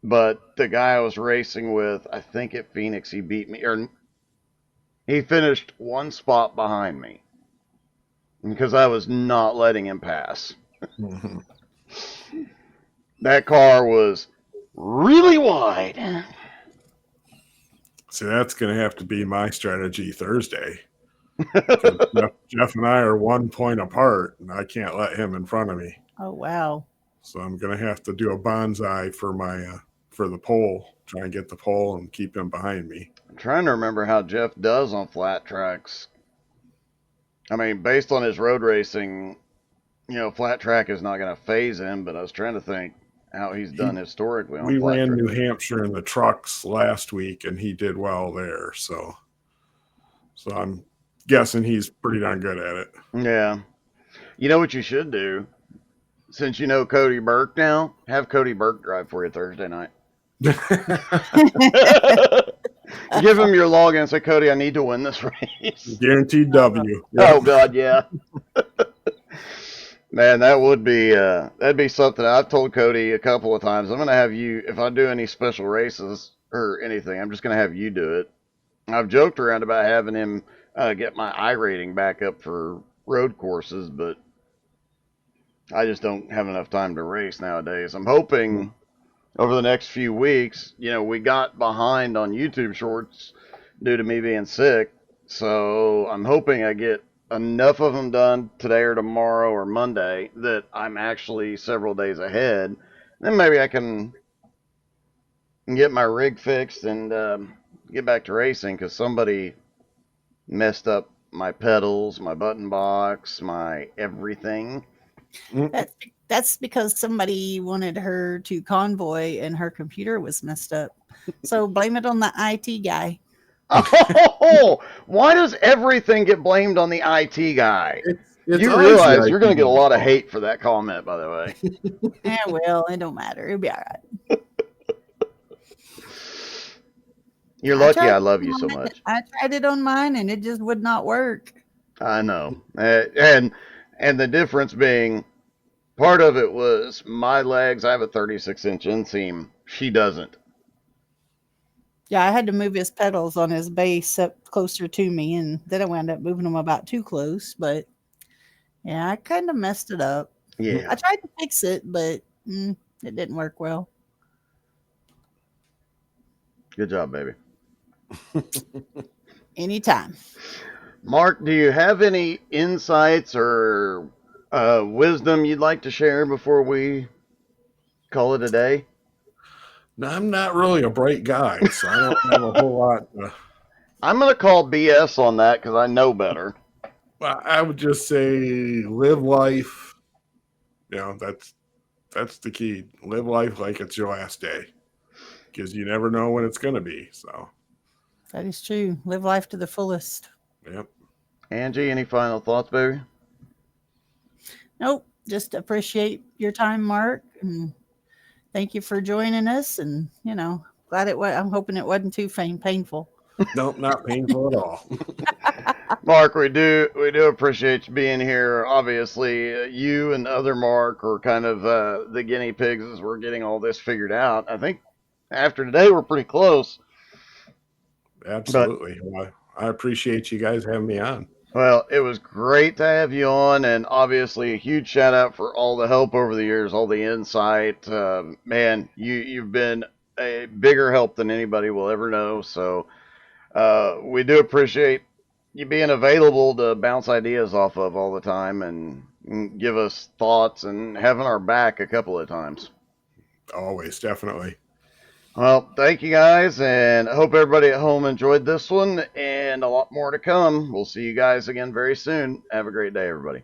But the guy I was racing with, I think at Phoenix, he beat me, or he finished 1 spot behind me because I was not letting him pass. That car was really wide. So that's going to have to be my strategy Thursday. Jeff and I are 1 point apart, and I can't let him in front of me. Oh, wow. So I'm going to have to do a bonsai for my for the pole, try and get the pole and keep him behind me. I'm trying to remember how Jeff does on flat tracks. I mean, based on his road racing, flat track is not going to phase him, but I was trying to think how he's done historically on we flat ran track. New Hampshire in the trucks last week, and he did well there. So I'm guessing he's pretty darn good at it. Yeah. You know what you should do? Since you know Cody Burke now, have Cody Burke drive for you Thursday night. Give him your login and say, Cody, I need to win this race. Guaranteed W. Yep. Oh, God, yeah. Man, that'd be something. I've told Cody a couple of times, I'm going to have you, if I do any special races or anything, I'm just going to have you do it. I've joked around about having him get my iRating back up for road courses, but I just don't have enough time to race nowadays. I'm hoping over the next few weeks, we got behind on YouTube shorts due to me being sick, so I'm hoping I get enough of them done today or tomorrow or Monday that I'm actually several days ahead. Then maybe I can get my rig fixed and get back to racing because somebody messed up my pedals, my button box, my everything. That's because somebody wanted her to convoy and her computer was messed up. So blame it on the IT guy. Oh, why does everything get blamed on the IT guy? You realize you're going to get a lot of hate for that comment, by the way. Yeah, well, it don't matter. It'll be all right. You're lucky I love you so much. I tried it on mine and it just would not work. I know. And the difference being, part of it was my legs. I have a 36-inch inseam. She doesn't. Yeah, I had to move his pedals on his base up closer to me, and then I wound up moving them about too close. But yeah, I kind of messed it up. Yeah. I tried to fix it, but it didn't work well. Good job, baby. Anytime. Mark, do you have any insights or wisdom you'd like to share before we call it a day? No, I'm not really a bright guy, so I don't have a whole lot. I'm going to call BS on that because I know better. I would just say live life. That's the key. Live life like it's your last day because you never know when it's going to be. So that is true. Live life to the fullest. Yep. Angie, any final thoughts, baby? Nope. Just appreciate your time, Mark, and thank you for joining us. And glad it was. I'm hoping it wasn't too painful. Nope, not painful at all. Mark, we do appreciate you being here. Obviously, you and other Mark are kind of the guinea pigs as we're getting all this figured out. I think after today we're pretty close. Absolutely. Well, I appreciate you guys having me on. Well, it was great to have you on, and obviously a huge shout out for all the help over the years, all the insight. Man, you've been a bigger help than anybody will ever know. So we do appreciate you being available to bounce ideas off of all the time and give us thoughts and having our back a couple of times. Always, definitely. Well, thank you guys, and I hope everybody at home enjoyed this one, and a lot more to come. We'll see you guys again very soon. Have a great day, everybody.